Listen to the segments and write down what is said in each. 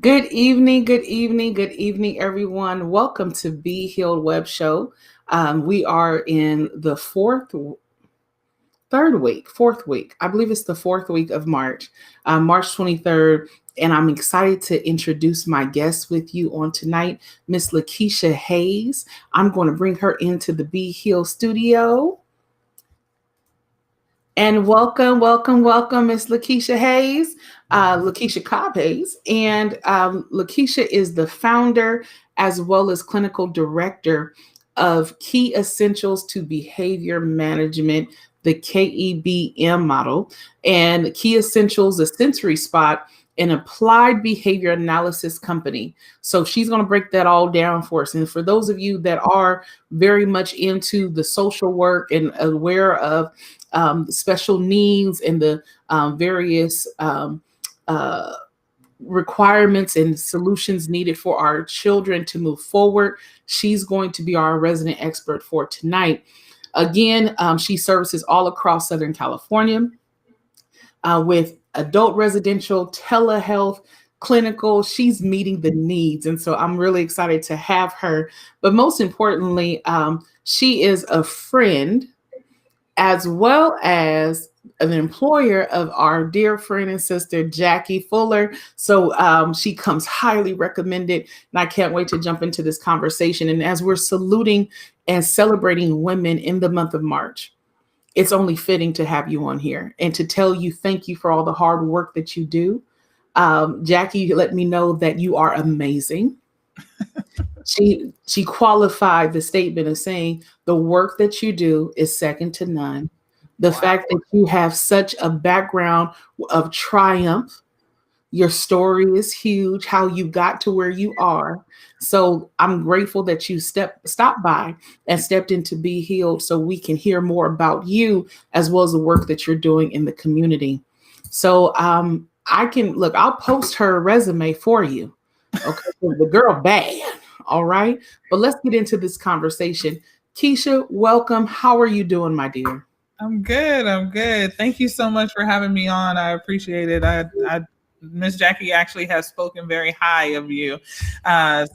Good evening, everyone. Welcome to Be Healed Webshow. We are in the fourth week. I believe it's the fourth week of March, March 23rd. And I'm excited to introduce my guest with you on tonight, Miss LaKeysha Hayes. I'm going to bring her into the Be Healed studio. And welcome, Miss LaKeysha Hayes, LaKeysha Hayes. And LaKeysha is the founder as well as clinical director of Key Essentials to Behavior Management, the Kebm model. And Key Essentials, a sensory spot, an applied behavior analysis company. So she's going to break that all down for us. And for those of you that are very much into the social work and aware of special needs and the various requirements and solutions needed for our children to move forward, she's going to be our resident expert for tonight. Again, she services all across Southern California with adult residential, telehealth, clinical. She's meeting the needs. And so I'm really excited to have her. But most importantly, she is a friend as well as an employer of our dear friend and sister, Jackie Fuller. So she comes highly recommended. And I can't wait to jump into this conversation. And as we're saluting and celebrating women in the month of March, it's only fitting to have you on here and to tell you thank you for all the hard work that you do. Jackie let me know that you are amazing. She qualified the statement of saying the work that you do is second to none. The fact that you have such a background of triumph, your story is huge, how you got to where you are. So I'm grateful that you stopped by and stepped in to Be Healed so we can hear more about you as well as the work that you're doing in the community. So I'll post her resume for you. Okay, the girl bad. All right. But let's get into this conversation. Keysha, welcome. How are you doing, my dear? I'm good. Thank you so much for having me on. I appreciate it. Miss Jackie actually has spoken very high of you. So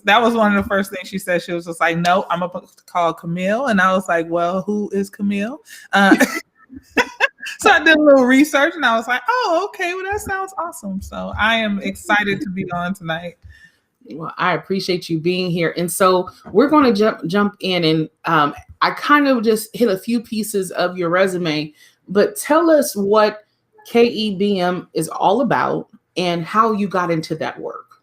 that was one of the first things she said. She was just like, no, I'm supposed to call Camille. And I was like, well, who is Camille? So I did a little research and I was like, oh, okay. Well, that sounds awesome. So I am excited to be on tonight. Well, I appreciate you being here. And so we're going to jump in and I kind of just hit a few pieces of your resume, but tell us what Kebm is all about and how you got into that work.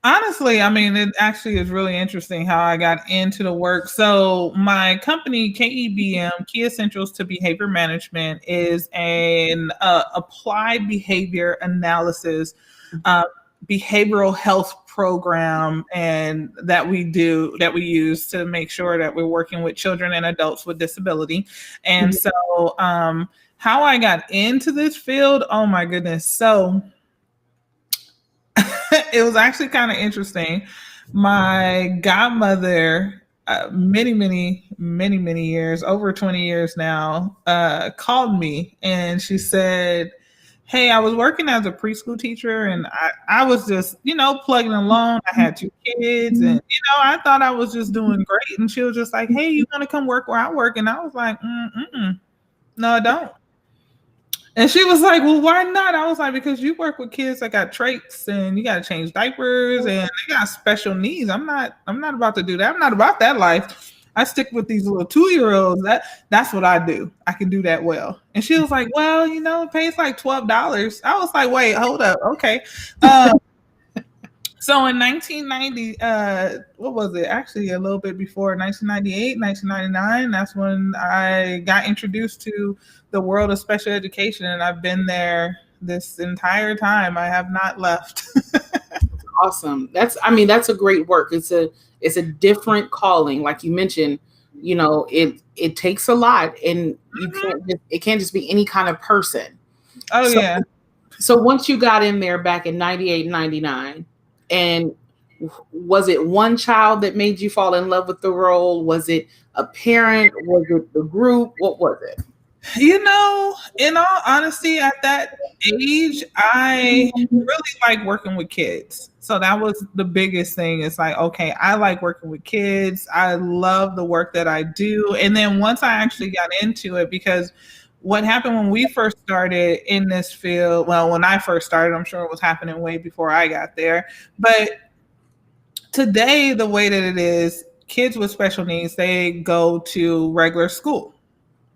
Honestly, I mean, it actually is really interesting how I got into the work. So my company, Kebm, Key Essentials to Behavior Management, is an applied behavior analysis behavioral health program and that we use to make sure that we're working with children and adults with disability. And so how I got into this field, oh my goodness. So it was actually kind of interesting. My godmother, many years, over 20 years now, called me and she said, hey, I was working as a preschool teacher and I was just, plugging along. I had 2 kids and, I thought I was just doing great. And she was just like, hey, you want to come work where I work? And I was like, no, I don't. And she was like, well, why not? I was like, because you work with kids that got traits and you got to change diapers and they got special needs. I'm not about to do that. I'm not about that life. I stick with these little 2-year-olds. That's what I do. I can do that well. And she was like, well, it pays like $12. I was like, wait, hold up. Okay. So in 1990, what was it? Actually, a little bit before 1998, 1999, that's when I got introduced to the world of special education. And I've been there this entire time. I have not left. Awesome. That's a great work. It's a different calling. Like you mentioned, it takes a lot and it can't just be any kind of person. Oh, yeah. So once you got in there back in 98, 99, and was it one child that made you fall in love with the role? Was it a parent? Was it the group? What was it? In all honesty, at that age, I really like working with kids. So that was the biggest thing. It's like, okay, I like working with kids. I love the work that I do. And then once I actually got into it, because what happened when we first started in this field, well, when I first started, I'm sure it was happening way before I got there. But today, the way that it is, kids with special needs, they go to regular school.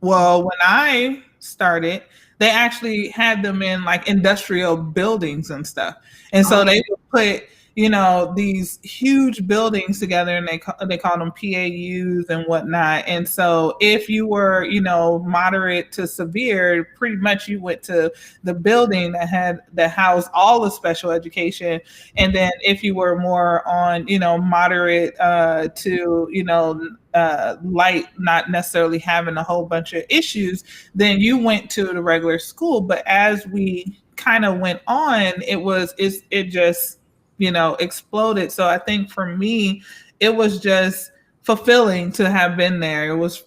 Well, when I started, they actually had them in like industrial buildings and stuff. And so they would put, these huge buildings together, and they call them PAUs and whatnot. And so if you were, moderate to severe, pretty much you went to the building that housed all the special education. And then if you were more on, moderate to, light, not necessarily having a whole bunch of issues, then you went to the regular school. But as we kind of went on, it just, exploded. So I think for me, it was just fulfilling to have been there. It was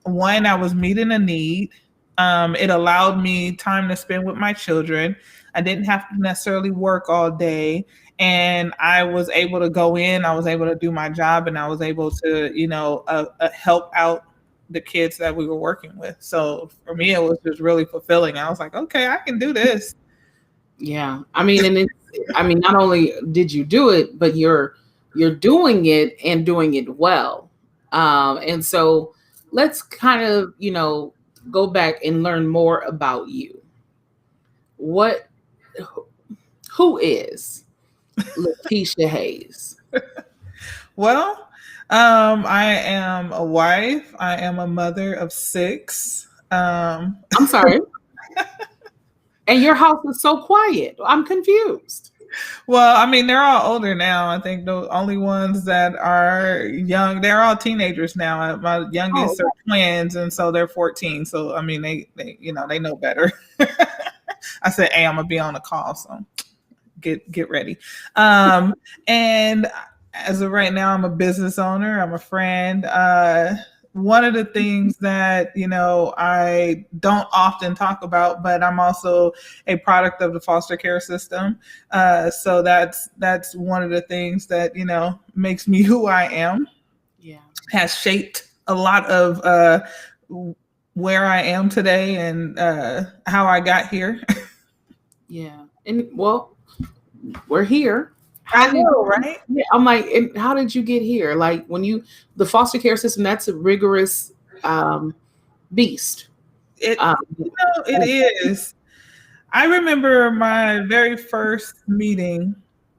one, I was meeting a need. It allowed me time to spend with my children. I didn't have to necessarily work all day. And I was able to go in, I was able to do my job, and I was able to, help out the kids that we were working with. So for me, it was just really fulfilling. I was like, okay, I can do this. Yeah. I mean, not only did you do it, but you're doing it and doing it well. And so let's kind of, go back and learn more about you. Who is LaKeysha Hayes? Well, I am a wife. I am a mother of 6. I'm sorry. And your house is so quiet. I'm confused. Well, I mean, they're all older now. I think the only ones that are young, they're all teenagers now. My youngest are twins, and so they're 14. So, I mean, they they know better. I said, hey, I'm going to be on the call, so get ready. And as of right now, I'm a business owner. I'm a friend. One of the things that, I don't often talk about, but I'm also a product of the foster care system. So that's one of the things that, makes me who I am. Yeah. Has shaped a lot of where I am today and how I got here. Yeah. And well, we're here. Right? Yeah, I'm like, and how did you get here? Like the foster care system, that's a rigorous beast. It is. I remember my very first meeting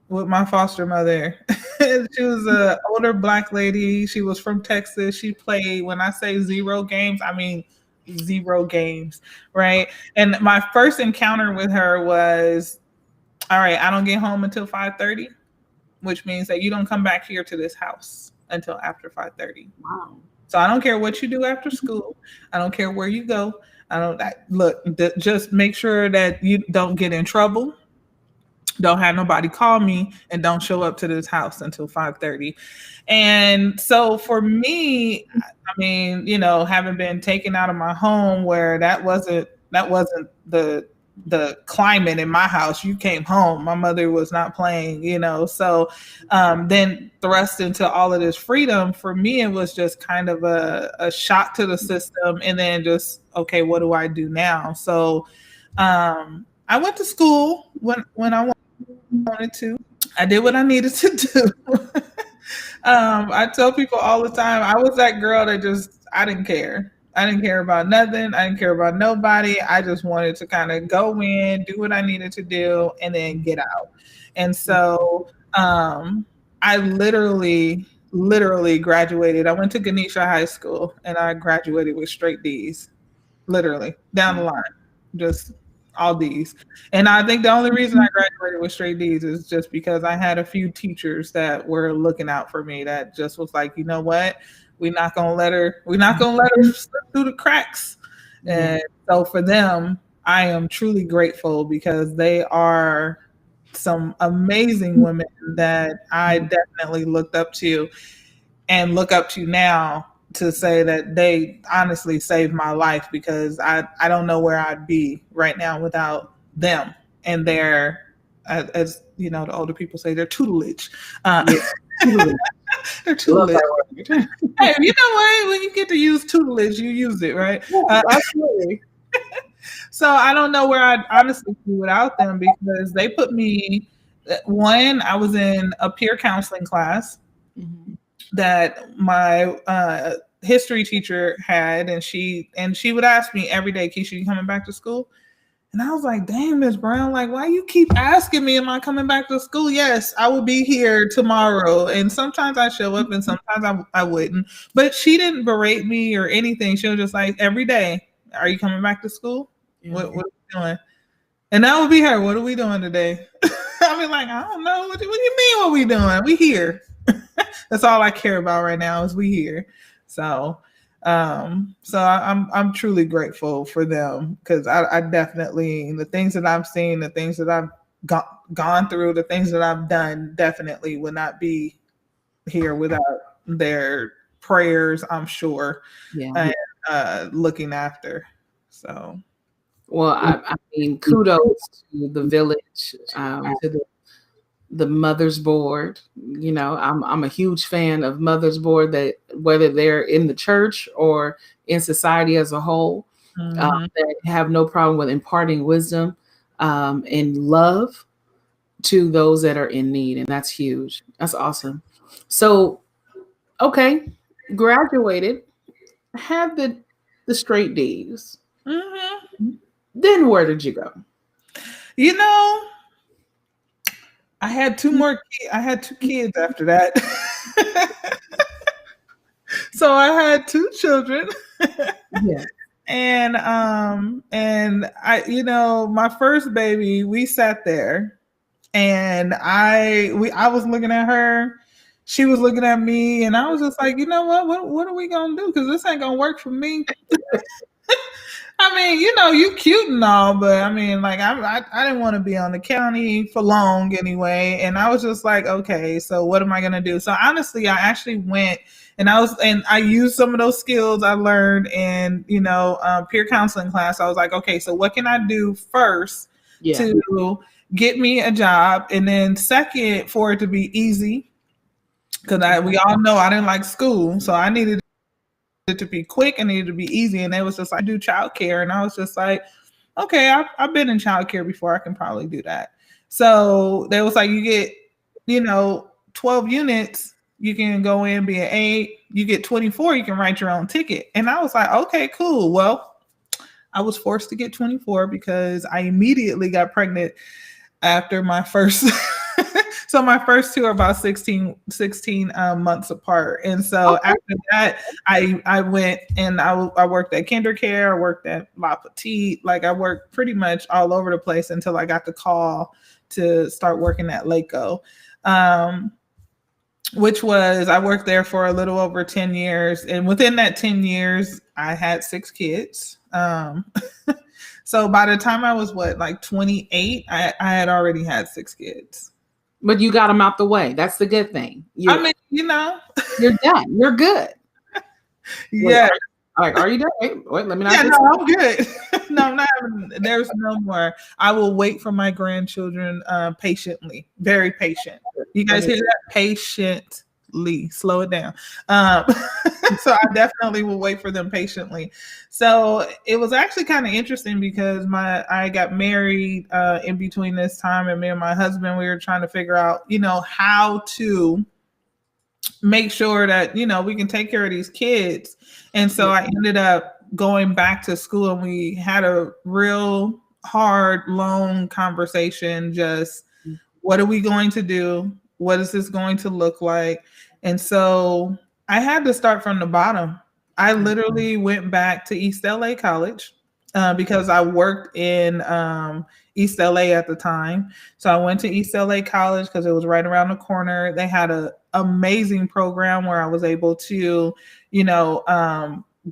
with my foster mother. She was an older Black lady. She was from Texas. She played, when I say 0 games, I mean 0 games, right? And my first encounter with her was, all right, I don't get home until 5:30, which means that you don't come back here to this house until after 5:30. Wow. So I don't care what you do after school. I don't care where you go. Just make sure that you don't get in trouble. Don't have nobody call me, and don't show up to this house until 5:30. And so for me, I mean, having been taken out of my home where that wasn't the climate in my house. You came home, my mother was not playing, so then thrust into all of this freedom. For me, it was just kind of a shock to the system, and then just, okay, what do I do now? So I went to school when I wanted to. I did what I needed to do. I tell people all the time, I was that girl that I didn't care. I didn't care about nothing. I didn't care about nobody. I just wanted to kind of go in, do what I needed to do, and then get out. And so I literally graduated. I went to Ganesha High School, and I graduated with straight D's, literally down the line, just all D's. And I think the only reason I graduated with straight D's is just because I had a few teachers that were looking out for me, that just was like, you know what? We're not gonna let her slip through the cracks. And so for them, I am truly grateful, because they are some amazing women that I definitely looked up to and look up to now to say that they honestly saved my life, because I don't know where I'd be right now without them and their, as you know, the older people say, their tutelage. Yeah. Their Love tutelage. that word. Hey, you know what? When you get to use tutelage, you use it, right? Yeah, absolutely. So I don't know where I'd honestly be without them, because they put me, one, I was in a peer counseling class Mhm. that my history teacher had, and she would ask me every day, Keysha, you coming back to school? And I was like, dang, Miss Brown, like, why you keep asking me, am I coming back to school? Yes, I will be here tomorrow. And sometimes I show up and sometimes I wouldn't. But she didn't berate me or anything. She was just like, every day, are you coming back to school? Yeah. What are we doing? And that would be her. What are we doing today? I'll be like, I don't know. What do you mean what we doing? We here. That's all I care about right now is we here. So I'm truly grateful for them, because I definitely, the things that I've seen, the things that I've gone through, the things that I've done, definitely would not be here without their prayers, I'm sure, Yeah. and looking after. So, Well, I mean, kudos to the village, to the Mothers Board. You know, I'm a huge fan of Mothers Board, that whether they're in the church or in society as a whole, that have no problem with imparting wisdom and love to those that are in need, and that's huge. That's awesome. So, okay, graduated, had the straight D's. Then where did you go? You know, I had I had two kids after that. So I had two children. Yeah. And I, my first baby, we sat there, and I was looking at her, she was looking at me, and I was just like, you know what are we gonna do? Because this ain't gonna work for me. I mean, you cute and all, but I mean, like, I didn't want to be on the county for long anyway. And I was just like, okay, so what am I going to do? So honestly, I actually went and I used some of those skills I learned in, peer counseling class. I was like, okay, so what can I do first to get me a job? And then second, for it to be easy, because we all know I didn't like school. So I needed it to be quick and needed to be easy. And they was just like, I do childcare. And I was just like, okay, I've been in childcare before. I can probably do that. So they was like, you get, 12 units, you can go in, be an aide. You get 24, you can write your own ticket. And I was like, okay, cool. Well, I was forced to get 24 because I immediately got pregnant after my first. So my first two are about 16 months apart. And so after that, I went and I worked at KinderCare, I worked at La Petite, like I worked pretty much all over the place until I got the call to start working at Laco, which was, I worked there for a little over 10 years. And within that 10 years, I had 6 kids. So by the time I was 28, I had already had 6 kids. But you got them out the way. That's the good thing. You're done. You're good. Yeah. Are you done? Wait, let me not. Yeah, no, I'm good. No, I'm not. There's no more. I will wait for my grandchildren patiently. Very patient. You guys hear that? Patiently. Slow it down. So I definitely will wait for them patiently. So it was actually kind of interesting because I got married in between this time, and me and my husband, we were trying to figure out, how to make sure that, we can take care of these kids. And so I ended up going back to school, and we had a real hard, long conversation. Just, what are we going to do? What is this going to look like? And so I had to start from the bottom. I literally went back to East LA College because I worked in East LA at the time. So I went to East LA College because it was right around the corner. They had an amazing program where I was able to,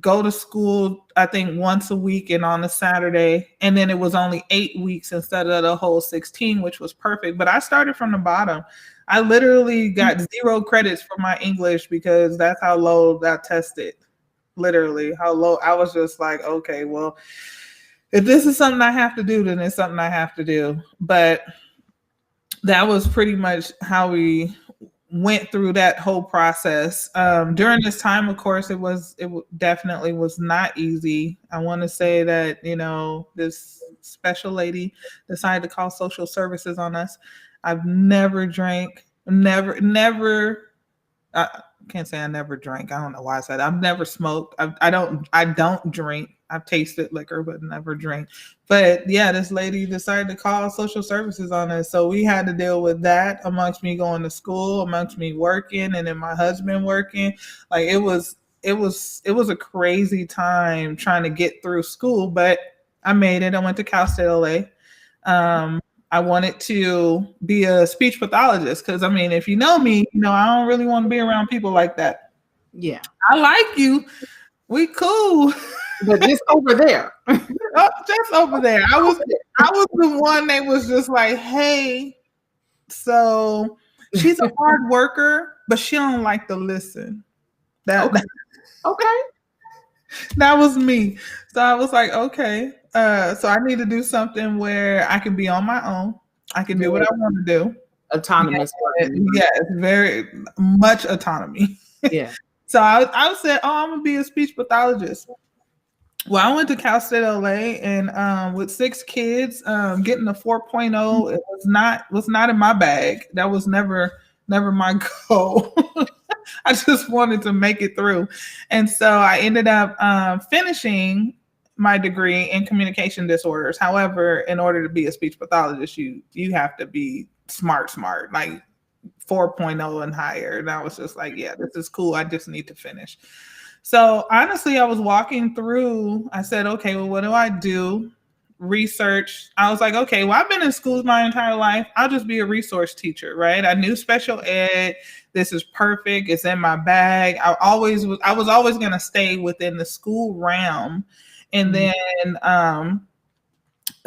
go to school, I think once a week and on a Saturday. And then it was only 8 weeks instead of the whole 16, which was perfect. But I started from the bottom. I literally got 0 credits for my English because that's how low that tested. literally how low. I was just like, okay, well, if this is something I have to do, then it's something I have to do. But that was pretty much how we went through that whole process. During this time, of course, definitely was not easy. I want to say that, this special lady decided to call social services on us. I've never drank, never. I can't say I never drank. I don't know why I said that. I've never smoked. I don't drink. I've tasted liquor, but never drank. But yeah, this lady decided to call social services on us. So we had to deal with that amongst me going to school, amongst me working, and then my husband working. Like it was a crazy time trying to get through school, but I made it. I went to Cal State LA. I wanted to be a speech pathologist because, if you know me, I don't really want to be around people like that. Yeah. I like you. We cool. But just over there. Just over there. I was the one that was just like, hey, so she's a hard worker, but she don't like to listen. Okay. That was me. So I was like, okay. So I need to do something where I can be on my own. I can do what I want to do. Autonomous. Yeah, it's very much autonomy. Yeah. So I said, I'm going to be a speech pathologist. Well, I went to Cal State LA and with 6 kids, getting a 4.0, it was not in my bag. That was never my goal. I just wanted to make it through. And so I ended up finishing my degree in communication disorders. However, in order to be a speech pathologist, you have to be smart, like 4.0 and higher. And I was just like, yeah, this is cool. I just need to finish. So honestly, I was walking through, I said, okay, well, what do I do? Research. I was like, okay, well, I've been in schools my entire life. I'll just be a resource teacher, right? I knew special ed. This is perfect. It's in my bag. I was always going to stay within the school realm. And then,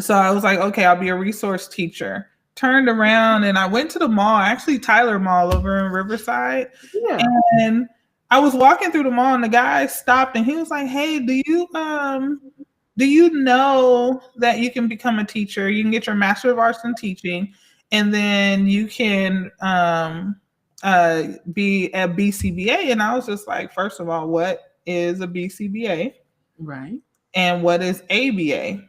so I was like, okay, I'll be a resource teacher. Turned around and I went to the mall, actually Tyler Mall over in Riverside. Yeah. And I was walking through the mall and the guy stopped and he was like, hey, do you know that you can become a teacher? You can get your Master of Arts in Teaching and then you can be a Bcba. And I was just like, first of all, what is a Bcba? Right. And what is ABA?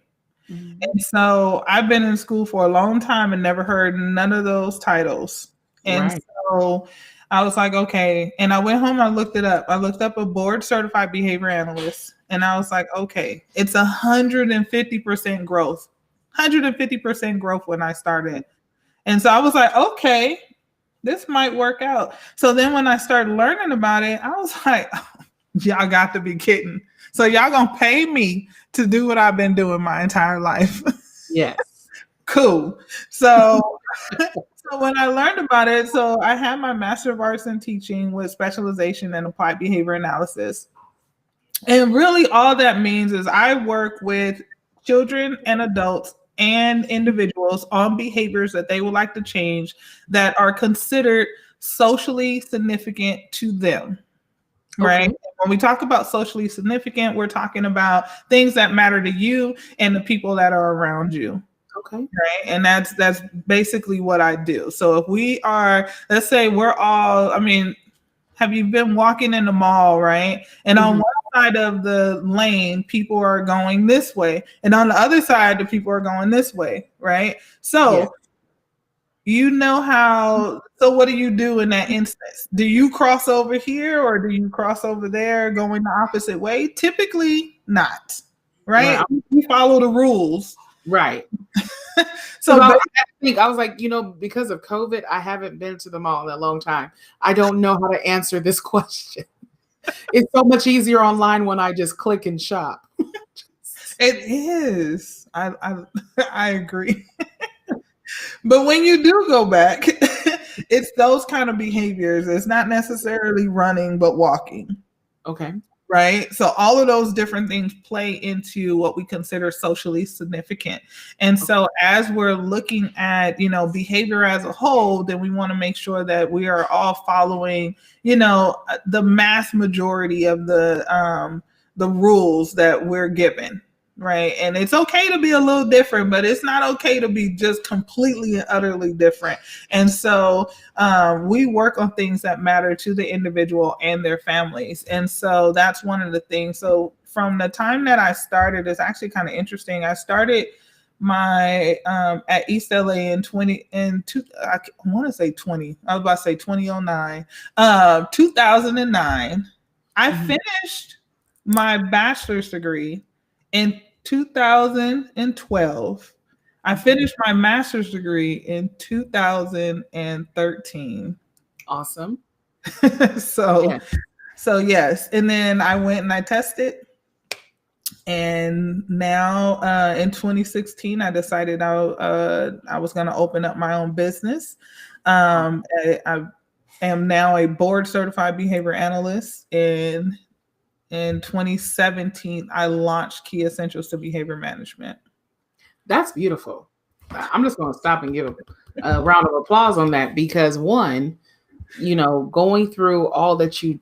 Mm-hmm. And so I've been in school for a long time and never heard none of those titles. And so I was like, okay. And I went home, I looked it up. I looked up a board certified behavior analyst. And I was like, okay, it's 150% growth. 150% growth when I started. And so I was like, okay, this might work out. So then when I started learning about it, I was like, oh, y'all got to be kidding. So y'all gonna pay me to do what I've been doing my entire life. Yes. Cool. So when I learned about it, so I had my Master of Arts in Teaching with specialization in applied behavior analysis. And really all that means is I work with children and adults and individuals on behaviors that they would like to change that are considered socially significant to them. Right. Okay. When we talk about socially significant, we're talking about things that matter to you and the people that are around you. Okay. Right. And that's basically what I do. So if we are, let's say we're all, have you been walking in the mall, right? And on one side of the lane, people are going this way. And on the other side, the people are going this way. Right. So you know how, so what do you do in that instance? Do you cross over here or do you cross over there going the opposite way? Typically not, right? You follow the rules. Right. So I was like, because of COVID, I haven't been to the mall in a long time. I don't know how to answer this question. It's so much easier online when I just click and shop. It is. I agree. But when you do go back, it's those kind of behaviors. It's not necessarily running, but walking. Okay. Right. So all of those different things play into what we consider socially significant. And so as we're looking at, behavior as a whole, then we want to make sure that we are all following, the mass majority of the the rules that we're given, right? And it's okay to be a little different, but it's not okay to be just completely and utterly different. And so we work on things that matter to the individual and their families. And so that's one of the things. So from the time that I started, it's actually kind of interesting. I started my at East LA in 2009. 2009. I finished my bachelor's degree in 2012. I finished my master's degree in 2013. Awesome. So yes. And then I went and I tested. And now in 2016, I decided I was going to open up my own business. I am now a board certified behavior analyst. In 2017, I launched Key Essentials to Behavior Management. That's beautiful. I'm just going to stop and give a round of applause on that, because one, going through all that you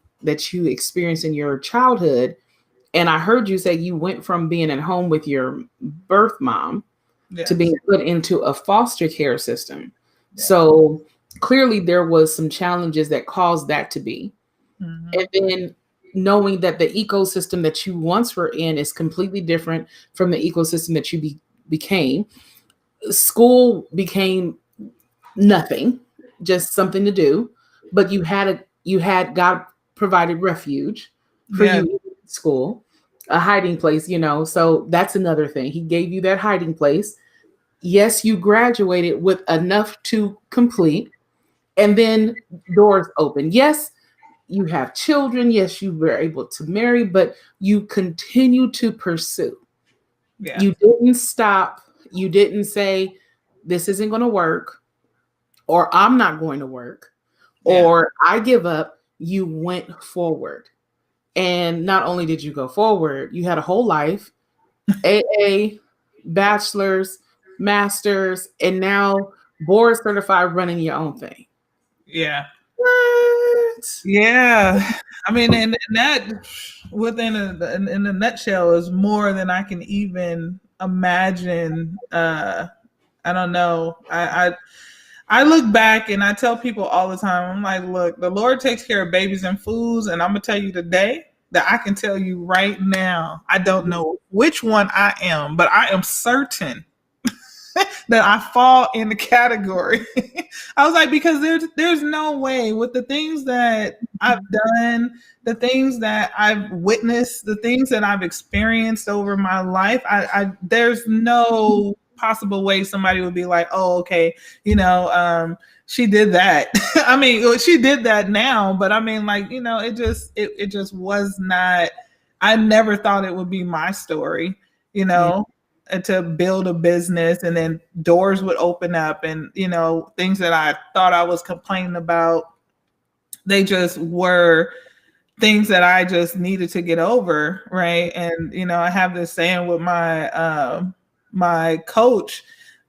experienced in your childhood. And I heard you say you went from being at home with your birth mom to being put into a foster care system. Yes. So clearly there was some challenges that caused that to be. Mm-hmm. And then knowing that the ecosystem that you once were in is completely different from the ecosystem that you became. School became nothing, just something to do. But you had God provided refuge for you in school, a hiding place, so that's another thing. He gave you that hiding place. Yes, you graduated with enough to complete, and then doors open. Yes, you have children. Yes, you were able to marry, but you continue to pursue. Yeah. You didn't stop. You didn't say, this isn't going to work, or I'm not going to work, or I give up. You went forward. And not only did you go forward, you had a whole life, AA, bachelor's, master's, and now board certified running your own thing. Yeah. What? Yeah. I mean, and that in a nutshell is more than I can even imagine. I don't know. I look back and I tell people all the time, I'm like, look, the Lord takes care of babies and fools. And I'm going to tell you today that I can tell you right now, I don't know which one I am, but I am certain that I fall in the category. I was like, because there's no way with the things that I've done, the things that I've witnessed, the things that I've experienced over my life, there's no possible way somebody would be like, oh, okay, she did that. I mean, she did that now, but I mean, like, it just was not, I never thought it would be my story, to build a business, and then doors would open up, and, things that I thought I was complaining about, they just were things that I just needed to get over. Right. And, I have this saying with my coach,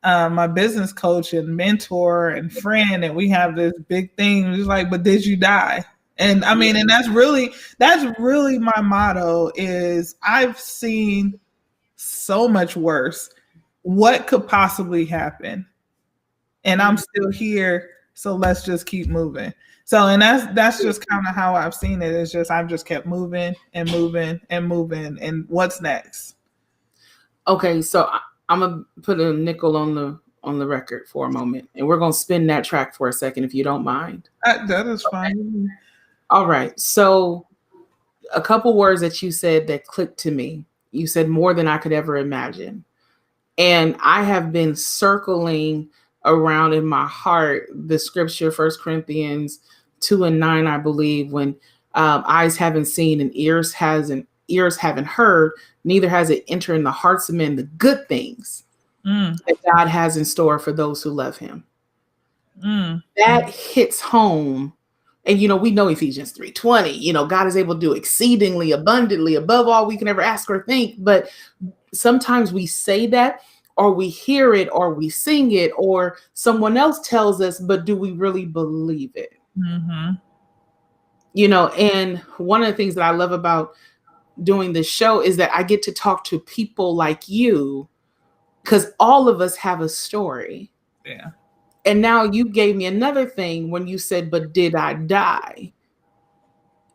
my business coach and mentor and friend, and we have this big thing. It's like, but did you die? And I mean, and that's really my motto is, I've seen so much worse. What could possibly happen? And I'm still here. So let's just keep moving. So, and that's just kind of how I've seen it. It's just, I've just kept moving and moving and moving. And what's next? Okay. So I'm going to put a nickel on the record for a moment, and we're going to spin that track for a second, if you don't mind. That is fine. All right. So a couple words that you said that clicked to me. You said more than I could ever imagine. And I have been circling around in my heart the scripture, 1 Corinthians 2:9, I believe, when eyes haven't seen and ears haven't heard, neither has it entered in the hearts of men the good things that God has in store for those who love him. That hits home. And, we know Ephesians 3:20, God is able to do exceedingly abundantly above all we can ever ask or think. But sometimes we say that, or we hear it, or we sing it, or someone else tells us, but do we really believe it? Mm-hmm. And one of the things that I love about doing this show is that I get to talk to people like you, because all of us have a story. Yeah. And now you gave me another thing when you said, but did I die?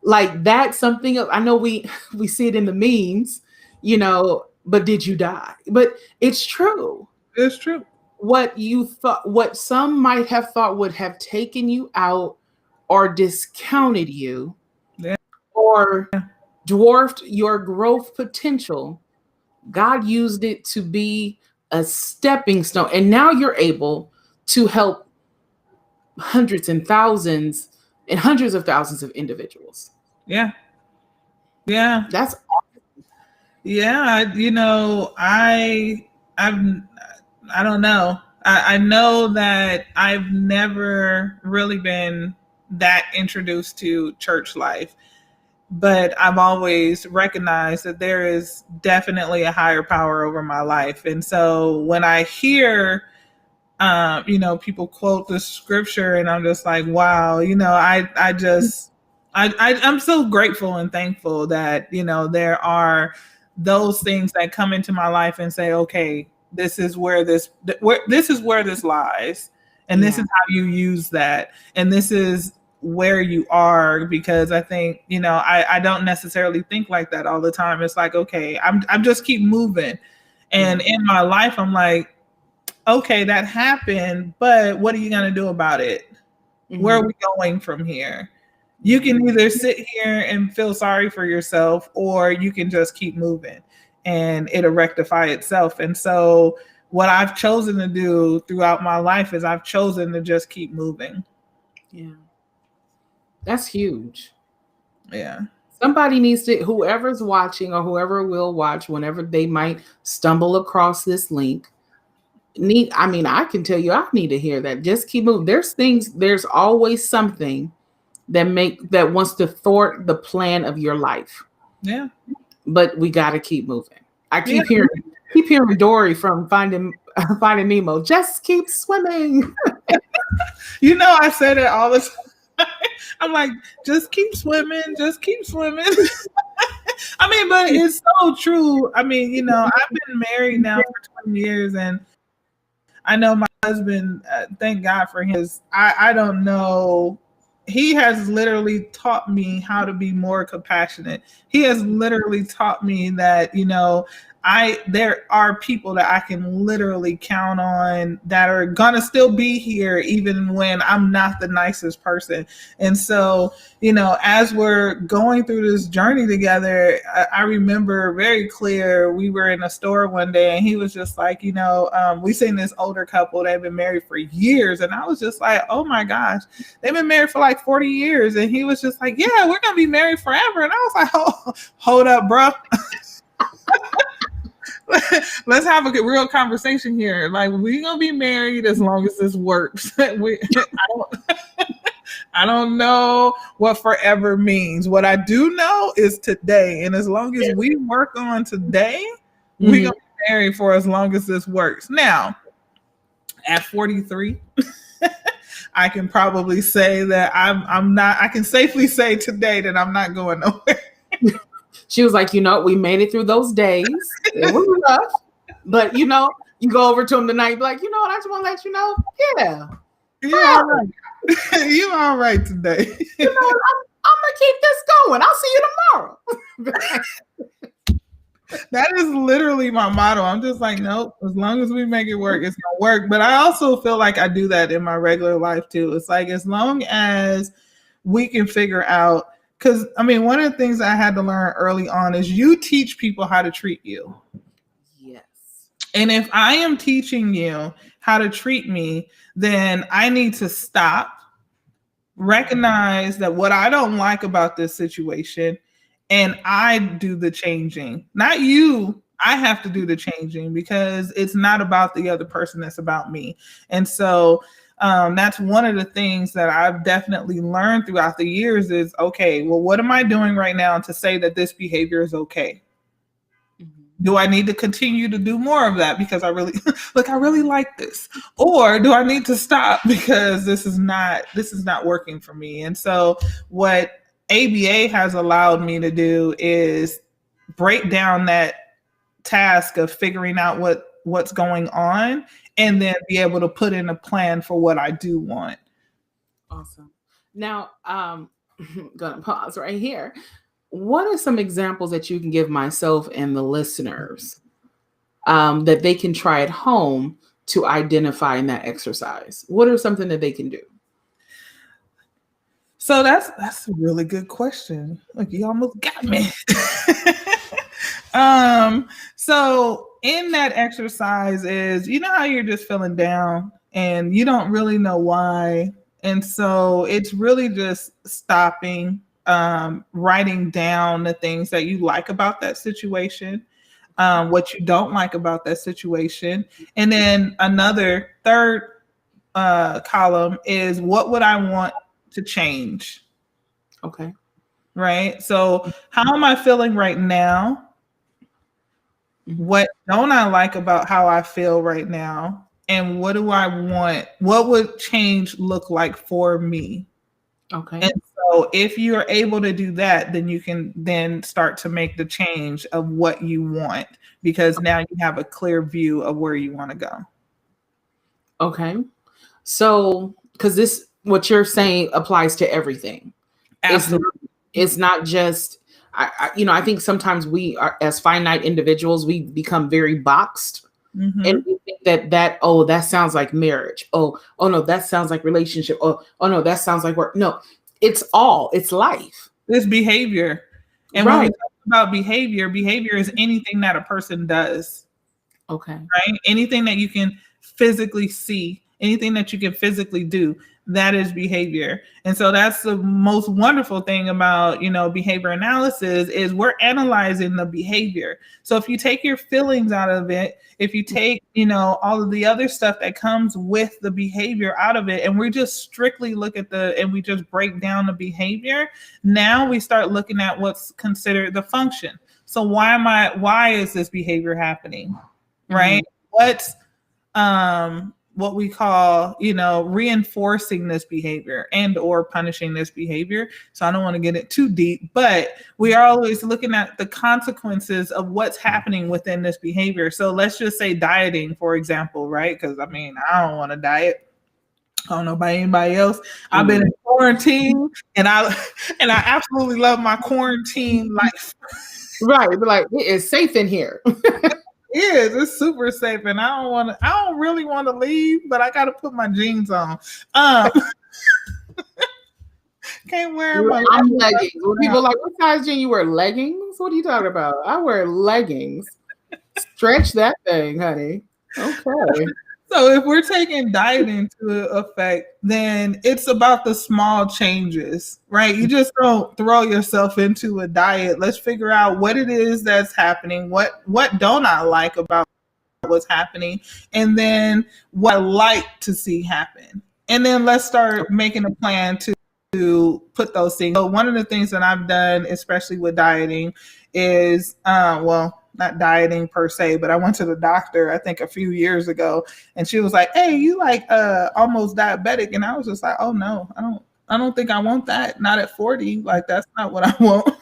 Like that's something I know we see it in the memes, but did you die? But it's true. It's true. What you thought, what some might have thought would have taken you out or discounted you, Yeah. or dwarfed your growth potential, God used it to be a stepping stone. And now you're able to help hundreds and hundreds of thousands of individuals. Yeah. Yeah. That's Yeah. I don't know. I know that I've never really been that introduced to church life, but I've always recognized that there is definitely a higher power over my life. And so when I hear, people quote the scripture, and I'm just like, wow, I'm so grateful and thankful that, there are those things that come into my life and say, okay, this is where this lies. And this is how you use that. And this is where you are, because I think, I don't necessarily think like that all the time. It's like, okay, I'm just keep moving. And in my life, I'm like, okay, that happened, but what are you going to do about it? Mm-hmm. Where are we going from here? You can either sit here and feel sorry for yourself, or you can just keep moving and it'll rectify itself. And so what I've chosen to do throughout my life is I've chosen to just keep moving. Yeah. That's huge. Yeah. Somebody needs to, whoever's watching or whoever will watch, whenever they might stumble across this link, I can tell you, I need to hear that. Just keep moving. There's always something that wants to thwart the plan of your life. Yeah. But we got to keep moving. I keep hearing Dory from Finding Nemo. Just keep swimming. I say that all the time. I'm like, just keep swimming. Just keep swimming. But it's so true. I've been married now for 20 years, and I know my husband, thank God for him. I don't know. He has literally taught me how to be more compassionate. He has literally taught me that, there are people that I can literally count on that are gonna still be here even when I'm not the nicest person. And so, as we're going through this journey together, I remember very clear, we were in a store one day and he was just like, we seen this older couple, they've been married for years. And I was just like, oh my gosh, they've been married for like 40 years. And he was just like, yeah, we're gonna be married forever. And I was like, oh, hold up, bro. Let's have a real conversation here. Like, we're gonna be married as long as this works. I don't know what forever means. What I do know is today, and as long as we work on today, we're gonna be married for as long as this works. Now, at 43, I can probably say that I'm not. I can safely say today that I'm not going nowhere. She was like, we made it through those days. It was rough. But, you go over to him tonight and be like, I just want to let you know, yeah. You're all right. You're all right today. I'm going to keep this going. I'll see you tomorrow. That is literally my motto. I'm just like, nope, as long as we make it work, it's going to work. But I also feel like I do that in my regular life, too. It's like, as long as we can figure out, because, one of the things I had to learn early on is you teach people how to treat you. Yes. And if I am teaching you how to treat me, then I need to stop, recognize that what I don't like about this situation, and I do the changing. Not you. I have to do the changing, because it's not about the other person. It's about me. And so that's one of the things that I've definitely learned throughout the years is, okay, well, what am I doing right now to say that this behavior is okay? Do I need to continue to do more of that because I really like this? Or do I need to stop because this is not working for me? And so what ABA has allowed me to do is break down that task of figuring out what's going on, and then be able to put in a plan for what I do want. Awesome. Now, gonna pause right here. What are some examples that you can give myself and the listeners that they can try at home to identify in that exercise? What are something that they can do? So that's a really good question. Look, you almost got me. So in that exercise is, you know how you're just feeling down and you don't really know why. And so it's really just stopping, writing down the things that you like about that situation, what you don't like about that situation. And then another third column is, what would I want to change? Okay. Right. So how am I feeling right now? What don't I like about how I feel right now? And what do I want? What would change look like for me? Okay. And so if you're able to do that, then you can then start to make the change of what you want, because now you have a clear view of where you want to go. Okay. So, because this, what you're saying applies to everything. Absolutely. It's not just, I think sometimes we are, as finite individuals, we become very boxed. Mm-hmm. And we think that sounds like marriage. Oh no, that sounds like relationship. Oh no, that sounds like work. No, it's life. It's behavior. And right. When we talk about behavior is anything that a person does. Okay. Right? Anything that you can physically see, anything that you can physically do, that is behavior. And so that's the most wonderful thing about, behavior analysis, is we're analyzing the behavior. So if you take your feelings out of it, if you take, all of the other stuff that comes with the behavior out of it, and we just strictly look at and we just break down the behavior, now we start looking at what's considered the function. So why is this behavior happening? Right? What's what we call, reinforcing this behavior and or punishing this behavior. So I don't want to get it too deep, but we are always looking at the consequences of what's happening within this behavior. So let's just say dieting, for example, right? Because I don't want to diet. I don't know about anybody else. I've been in quarantine and I absolutely love my quarantine life. Right. Like, it's safe in here. It's super safe, and I don't really want to leave, but I got to put my jeans on. Can't wear my leggings. When people are like, what size jean you wear? Leggings? What are you talking about? I wear leggings. Stretch that thing, honey. Okay. So if we're taking dieting to effect, then it's about the small changes, right? You just don't throw yourself into a diet. Let's figure out what it is that's happening. What don't I like about what's happening? And then what I like to see happen. And then let's start making a plan to put those things. So one of the things that I've done, especially with dieting, is, not dieting per se, but I went to the doctor, I think a few years ago, and she was like, hey, you like almost diabetic. And I was just like, oh no, I don't think I want that. Not at 40. Like, that's not what I want.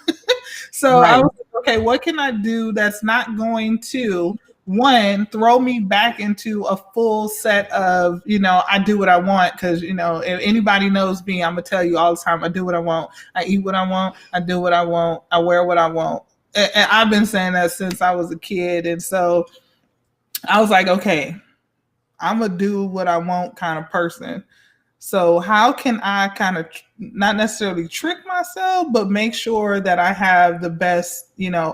So right. I was like, okay, what can I do that's not going to, one, throw me back into a full set of, I do what I want. Because, if anybody knows me, I'm going to tell you all the time, I do what I want. I eat what I want. I do what I want. I wear what I want. And I've been saying that since I was a kid. And so I was like, okay, I'm going to do what I want kind of person. So how can I kind of not necessarily trick myself, but make sure that I have the best,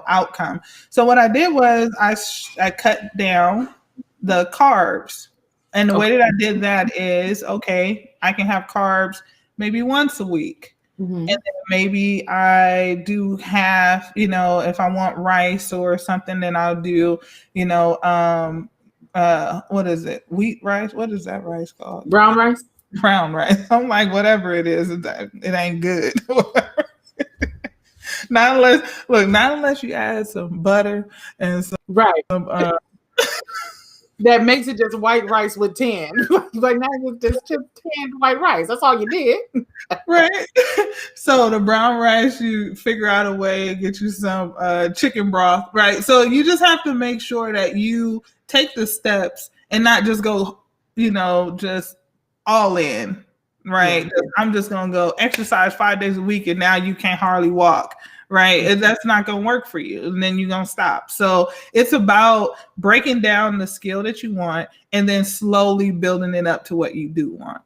outcome? So what I did was I cut down the carbs. And the way that I did that is, okay, I can have carbs maybe once a week. Mm-hmm. And then maybe I do have, if I want rice or something, then I'll do, what is it? Wheat rice? What is that rice called? Brown rice? Brown rice. I'm like, whatever it is, it ain't good. Not unless you add some butter and some, right. that makes it just white rice with tan. Like now it's just tanned white rice. That's all you did. Right. So the brown rice, you figure out a way, get you some chicken broth, right? So you just have to make sure that you take the steps and not just go, just all in, right? Yeah. I'm just going to go exercise 5 days a week and now you can't hardly walk. Right. And that's not going to work for you. And then you're going to stop. So it's about breaking down the skill that you want and then slowly building it up to what you do want.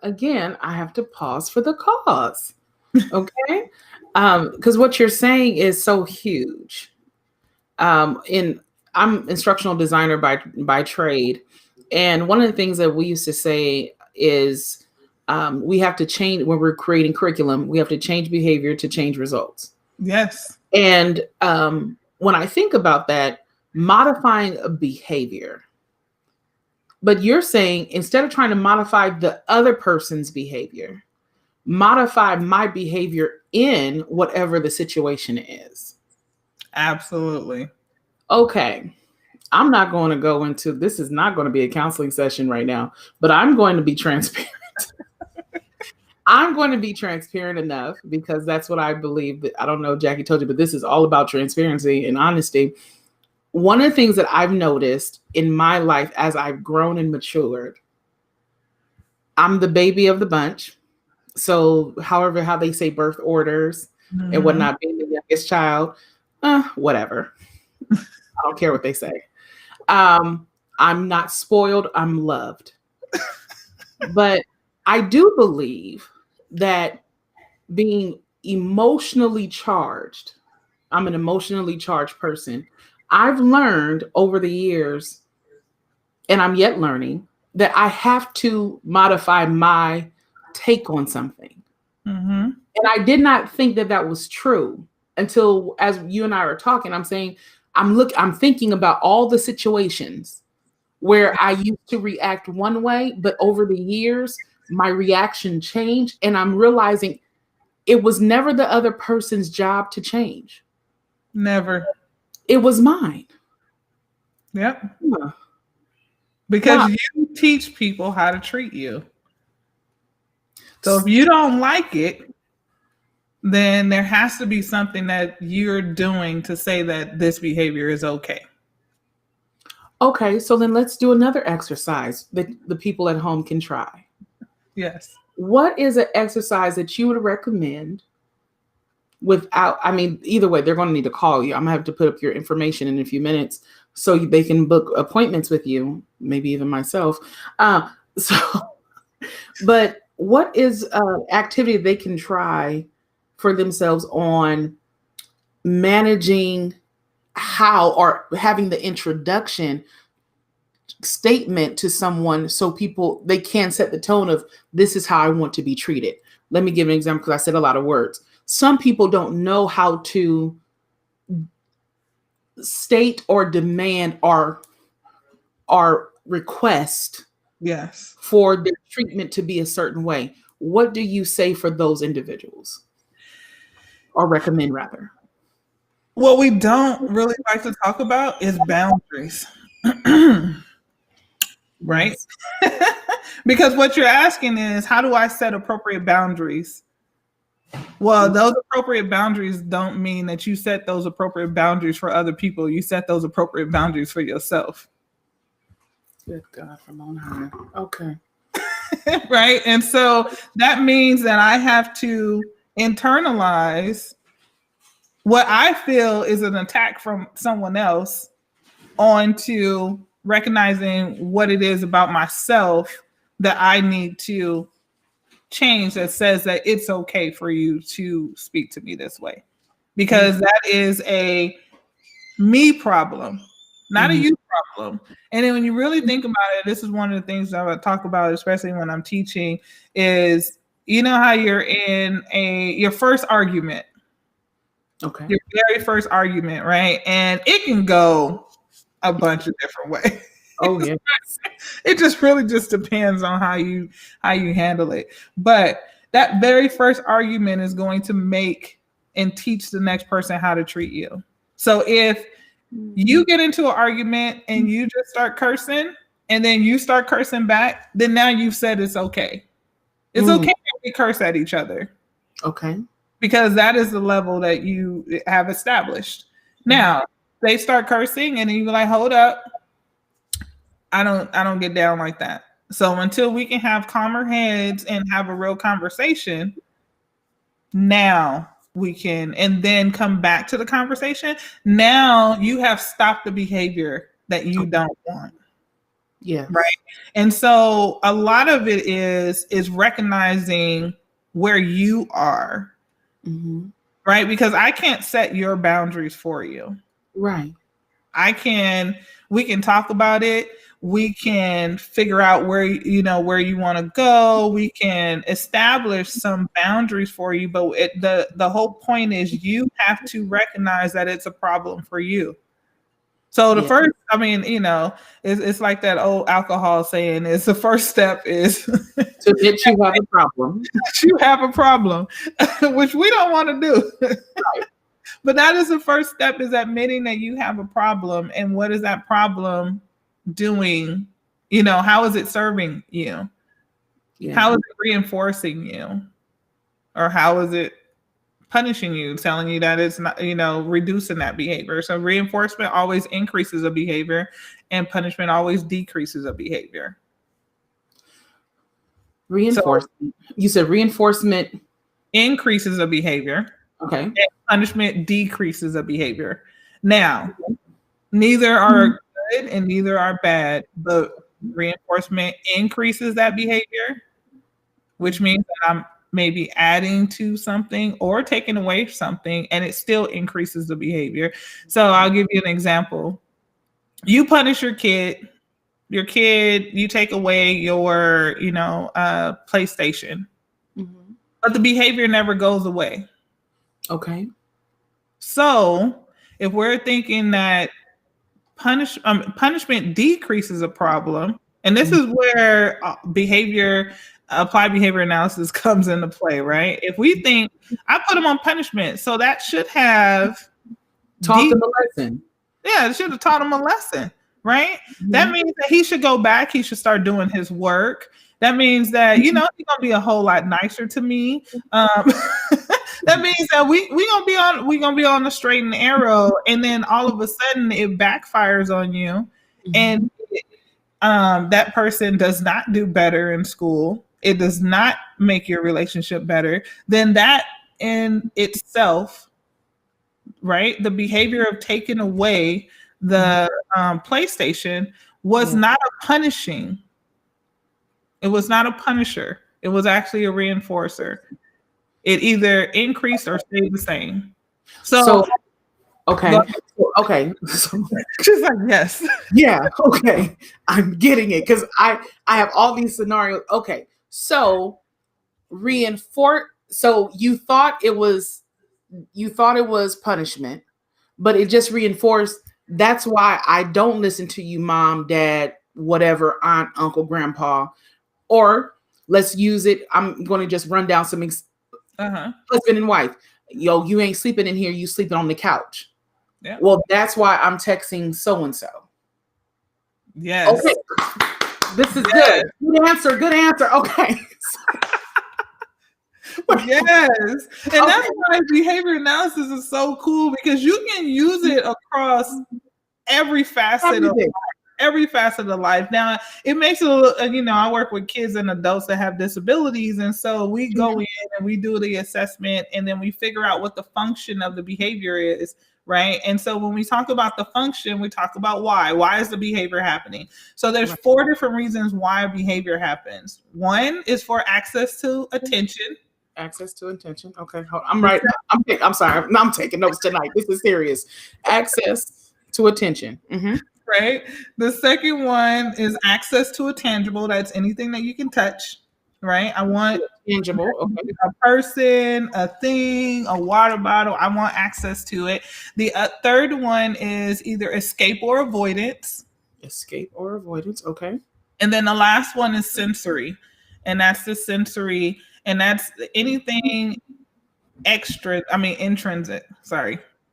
Again, I have to pause for the cause. Okay. Because what you're saying is so huge. I'm instructional designer by trade. And one of the things that we used to say is, we have to change when we're creating curriculum. We have to change behavior to change results. Yes. And when I think about that, modifying a behavior, but you're saying instead of trying to modify the other person's behavior, modify my behavior in whatever the situation is. Absolutely. Okay. I'm not going to go into, this is not going to be a counseling session right now, but I'm going to be transparent. I'm going to be transparent enough because that's what I believe. That I don't know if Jackie told you, but this is all about transparency and honesty. One of the things that I've noticed in my life as I've grown and matured, I'm the baby of the bunch. So how they say birth orders and whatnot, being the youngest child, whatever. I don't care what they say. I'm not spoiled. I'm loved. But I do believe that being emotionally charged, I'm an emotionally charged person. I've learned over the years, and I'm yet learning, that I have to modify my take on something. Mm-hmm. And I did not think that was true until, as you and I are talking, I'm saying, I'm thinking about all the situations where I used to react one way, but over the years, my reaction changed, and I'm realizing it was never the other person's job to change. Never. It was mine. Yep. Yeah. Because you teach people how to treat you. So if you don't like it, then there has to be something that you're doing to say that this behavior is okay. Okay, so then let's do another exercise that the people at home can try. Yes. What is an exercise that you would recommend without, either way, they're going to need to call you. I'm going to have to put up your information in a few minutes so they can book appointments with you, maybe even myself. But what is an activity they can try for themselves on managing how, or having the introduction statement to someone so they can set the tone of, this is how I want to be treated. Let me give an example because I said a lot of words. Some people don't know how to state or demand our request for their treatment to be a certain way. What do you say for those individuals, or recommend rather? What we don't really like to talk about is boundaries. Right? Because what you're asking is, how do I set appropriate boundaries? Well, those appropriate boundaries don't mean that you set those appropriate boundaries for other people. You set those appropriate boundaries for yourself. Good God from on high. Okay. Right? And so that means that I have to internalize what I feel is an attack from someone else onto recognizing what it is about myself that I need to change, that says that it's okay for you to speak to me this way, because that is a me problem, not a you problem. And then when you really think about it, this is one of the things that I would talk about, especially when I'm teaching, is, you know how you're in your first argument. Okay. Your very first argument, right? And it can go a bunch of different ways. Oh yeah. It just really just depends on how you handle it. But that very first argument is going to make and teach the next person how to treat you. So if You get into an argument and you just start cursing, and then you start cursing back, then now you've said it's okay. It's okay if we curse at each other. Okay. Because that is the level that you have established. Now, they start cursing and then you're like, hold up. I don't get down like that. So until we can have calmer heads and have a real conversation, now we can, and then come back to the conversation. Now you have stopped the behavior that you don't want. Yeah. Right. And so a lot of it is recognizing where you are. Right. Because I can't set your boundaries for you. Right. We can talk about it. We can figure out where you want to go. We can establish some boundaries for you. But the whole point is you have to recognize that it's a problem for you. So the first, it's like that old alcohol saying is the first step is to admit you have a problem. You have a problem, which we don't want to do. Right. But that is the first step, is admitting that you have a problem. And what is that problem doing? How is it serving you? Yeah. How is it reinforcing you? Or how is it punishing you, telling you that it's not, reducing that behavior? So reinforcement always increases a behavior, and punishment always decreases a behavior. Reinforcement. So, you said reinforcement increases a behavior. Okay. And punishment decreases a behavior. Now, neither are good and neither are bad, but reinforcement increases that behavior, which means that I'm maybe adding to something or taking away something, and it still increases the behavior. So I'll give you an example. You punish your kid, you take away your, PlayStation, but the behavior never goes away. Okay. So if we're thinking that punishment decreases a problem, and this is where applied behavior analysis comes into play, right? If we think I put him on punishment, so that should have taught him a lesson. Yeah, it should have taught him a lesson, right? That means that he should go back. He should start doing his work. That means that, he's going to be a whole lot nicer to me. That means that we gonna be on the straight and narrow, and then all of a sudden it backfires on you, and that person does not do better in school. It does not make your relationship better. Then that in itself, right? The behavior of taking away the PlayStation was not a punishing. It was not a punisher. It was actually a reinforcer. It either increased or stayed the same. So okay. She's like, yes. Yeah. Okay. I'm getting it, because I have all these scenarios. Okay. So so you thought it was punishment, but it just reinforced. That's why I don't listen to you, mom, dad, whatever, aunt, uncle, grandpa. Or let's use it. I'm going to just run down some husband and wife. Yo, you ain't sleeping in here. You sleeping on the couch. Yeah. Well, that's why I'm texting so-and-so. Yes. Okay. This is good. Good answer. Okay. Yes. And that's why behavior analysis is so cool, because you can use it across every facet of life. Every facet of life. Now, it makes it a little, I work with kids and adults that have disabilities. And so we go in and we do the assessment, and then we figure out what the function of the behavior is, right? And so when we talk about the function, we talk about why. Why is the behavior happening? So there's 4 different reasons why a behavior happens. 1 is for access to attention. Access to attention. Okay. I'm right. I'm sorry. I'm taking notes tonight. This is serious. Access to attention. Right. The second one is access to a tangible. That's anything that you can touch. Right. I want tangible. Okay. A person, a thing, a water bottle. I want access to it. The third one is either escape or avoidance. Escape or avoidance. Okay. And then the last one is sensory. And that's the sensory. And that's anything intrinsic.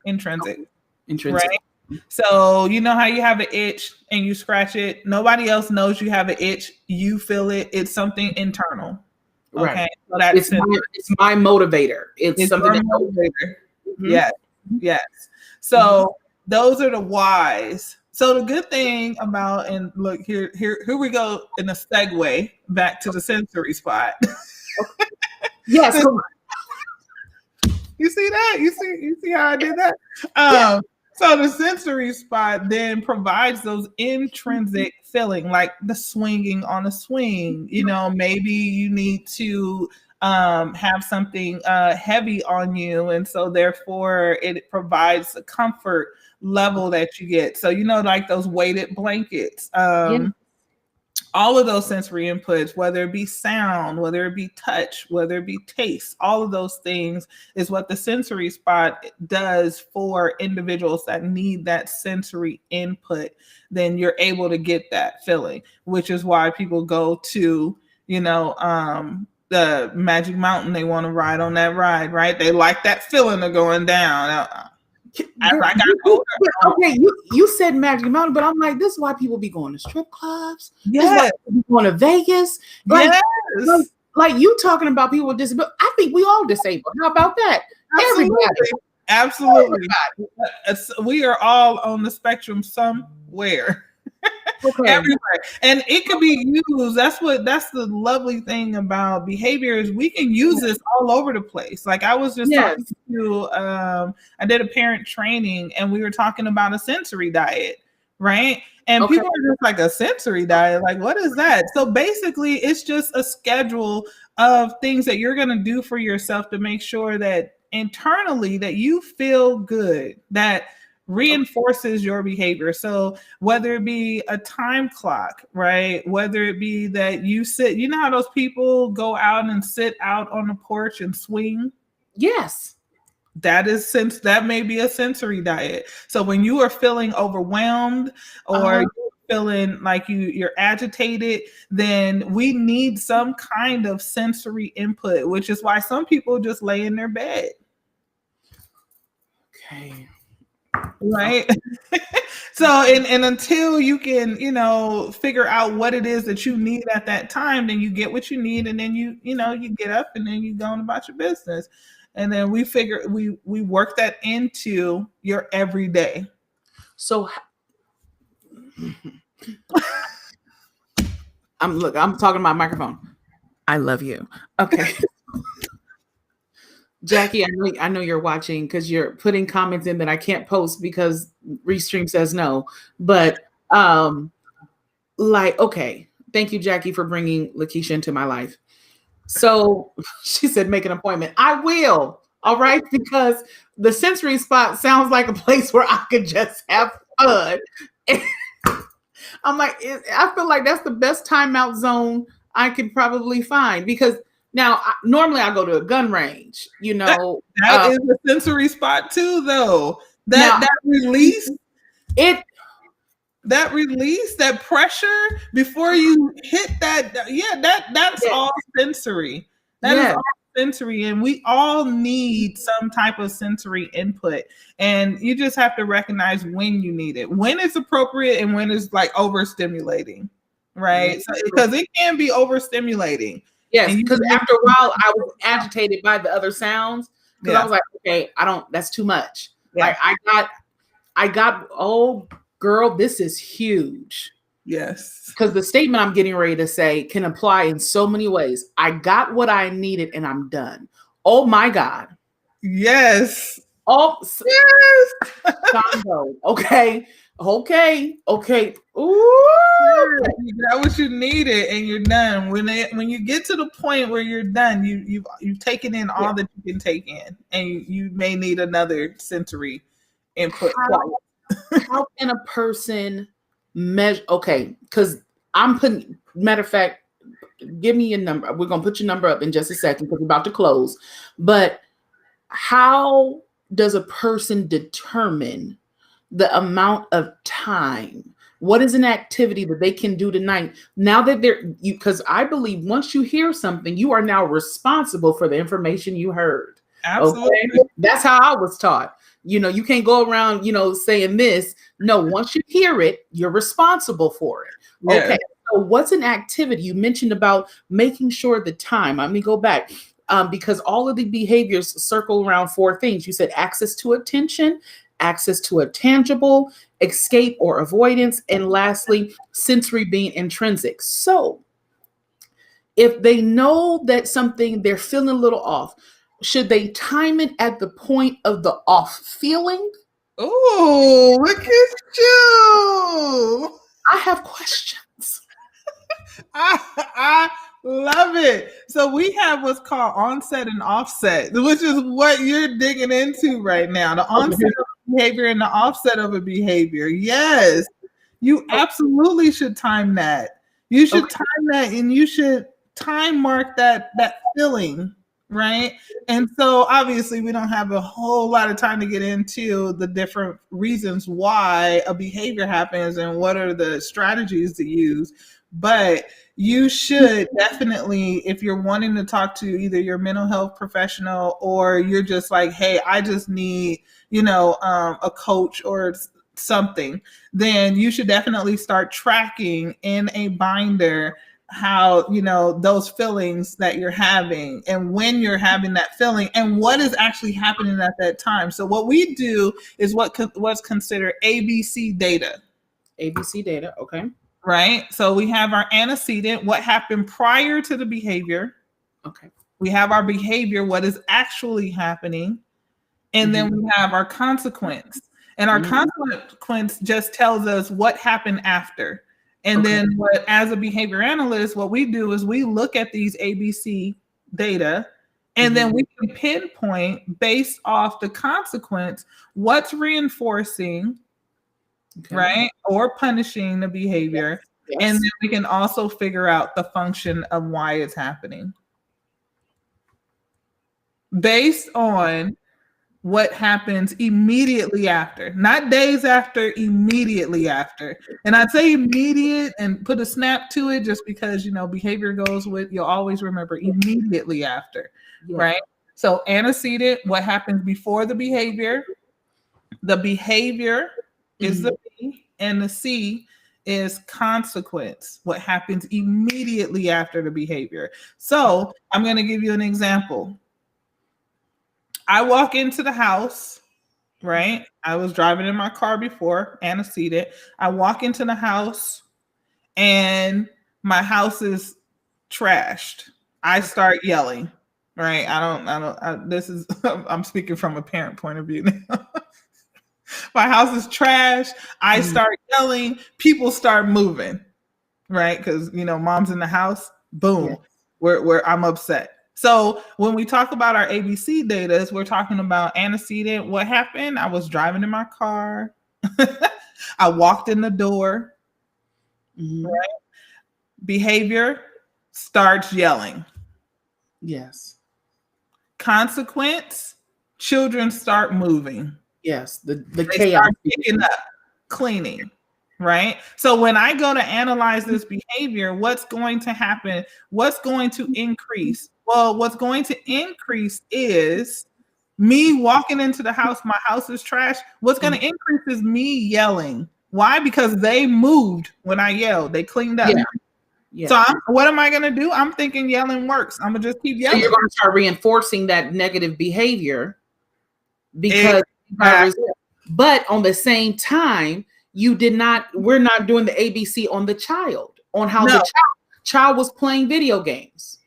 Intrinsic. Intrinsic. Right. So you know how you have an itch and you scratch it. Nobody else knows you have an itch. You feel it. It's something internal. Right. Okay. So that's it's my motivator. It's something your that motivator. Mhm. Yes. Yes. So those are the whys. So the good thing about, and look here we go in a segue back to the sensory spot. Yes. You see that? You see how I did that? So the sensory spot then provides those intrinsic feeling, like the swinging on a swing. You know, maybe you need to have something heavy on you, and so therefore it provides the comfort level that you get. So you know, like those weighted blankets. All of those sensory inputs, whether it be sound, whether it be touch, whether it be taste, all of those things is what the sensory spot does for individuals that need that sensory input. Then you're able to get that feeling, which is why people go to, you know, the Magic Mountain. They want to ride on that ride, right? They like that feeling of going down. Okay, you said Magic Mountain, but I'm like, this is why people be going to strip clubs. Yes. This is why people be going to Vegas. Like, like you talking about people with disability. I think we all disabled. How about that? Absolutely. We are all on the spectrum somewhere. Okay. Everywhere. And it could be used. That's the lovely thing about behavior is we can use this all over the place. Like I was just talking to I did a parent training and we were talking about a sensory diet, right? And people are just like, a sensory diet, like what is that? So basically it's just a schedule of things that you're going to do for yourself to make sure that internally that you feel good, that reinforces your behavior. So whether it be a time clock, right? Whether it be that you sit, you know how those people go out and sit out on the porch and swing? Yes. That may be a sensory diet. So when you are feeling overwhelmed or you're feeling like you're agitated, then we need some kind of sensory input, which is why some people just lay in their bed. Okay. Right. So and until you can, you know, figure out what it is that you need at that time, then you get what you need, and then you get up and then you go on about your business. And then we work that into your everyday. So I'm talking to my microphone. I love you. Okay. Jackie, I know you're watching because you're putting comments in that I can't post because Restream says no. But okay, thank you, Jackie, for bringing LaKeysha into my life. So she said, make an appointment. I will. All right, because the sensory spot sounds like a place where I could just have fun. I'm like, I feel like that's the best timeout zone I could probably find because. Now, normally I go to a gun range, you know. That is a sensory spot too, though. That release, that pressure before you hit that. That's all sensory. That is all sensory, and we all need some type of sensory input. And you just have to recognize when you need it, when it's appropriate, and when it's like overstimulating, right? So, because it can be overstimulating. Yes, because after a while I was agitated by the other sounds because I was like, okay, that's too much. Like I got, oh girl, this is huge. Yes. Because the statement I'm getting ready to say can apply in so many ways. I got what I needed and I'm done. Oh my God. Yes. Oh, yes. Okay. Ooh. You got what you needed and you're done. When you get to the point where you're done, you've taken in all that you can take in, and you may need another sensory input. How can a person measure? Okay, because I'm putting. Matter of fact, give me your number. We're gonna put your number up in just a second because we're about to close. But how does a person determine the amount of time? What is an activity that they can do tonight? Now that because I believe once you hear something, you are now responsible for the information you heard. Absolutely. Okay? That's how I was taught. You can't go around, saying this. No, once you hear it, you're responsible for it. Yeah. Okay. So what's an activity you mentioned about making sure the time? Let me go back. Because all of the behaviors circle around 4 things. You said access to attention, access to a tangible, escape or avoidance, and lastly, sensory being intrinsic. So if they know that they're feeling a little off, should they time it at the point of the off feeling? Oh, look at you. I have questions. I love it. So we have what's called onset and offset, which is what you're digging into right now. The onset of a behavior and the offset of a behavior. Yes. You absolutely should time that. You should time that, and you should time mark that feeling, right? And so obviously we don't have a whole lot of time to get into the different reasons why a behavior happens and what are the strategies to use. But you should definitely, if you're wanting to talk to either your mental health professional or you're just like, hey, I just need, a coach or something, then you should definitely start tracking in a binder how, those feelings that you're having and when you're having that feeling and what is actually happening at that time. So what we do is what's considered ABC data. ABC data, okay. Right? So we have our antecedent, what happened prior to the behavior. Okay. We have our behavior, what is actually happening. And then we have our consequence. And our consequence just tells us what happened after. And then as a behavior analyst, what we do is we look at these ABC data and then we can pinpoint based off the consequence, what's reinforcing, right? Or punishing the behavior. Yes. And then we can also figure out the function of why it's happening. Based on what happens immediately after, not days after, immediately after. And I'd say immediate and put a snap to it just because, behavior goes with, you'll always remember immediately after, right? So antecedent, what happens before the behavior. The behavior is the B, and the C is consequence, what happens immediately after the behavior. So I'm going to give you an example. I walk into the house, right? I was driving in my car before, antecedent. I walk into the house and my house is trashed. I start yelling, right? I'm speaking from a parent point of view now. My house is trash. I start yelling. People start moving, right? Because, mom's in the house. Boom. Where I'm upset. So when we talk about our ABC data, we're talking about antecedent. What happened? I was driving in my car. I walked in the door. Right? Behavior starts yelling. Yes. Consequence, children start moving. Yes, the they chaos. start picking up, cleaning, right? So when I go to analyze this behavior, what's going to happen? What's going to increase? Well, what's going to increase is me walking into the house. My house is trash. What's going to increase is me yelling. Why? Because they moved when I yelled. They cleaned up. Yeah. So what am I going to do? I'm thinking yelling works. I'm going to just keep yelling. So you're going to start reinforcing that negative behavior because but on the same time, we're not doing the ABC on the child, on how the child was playing video games.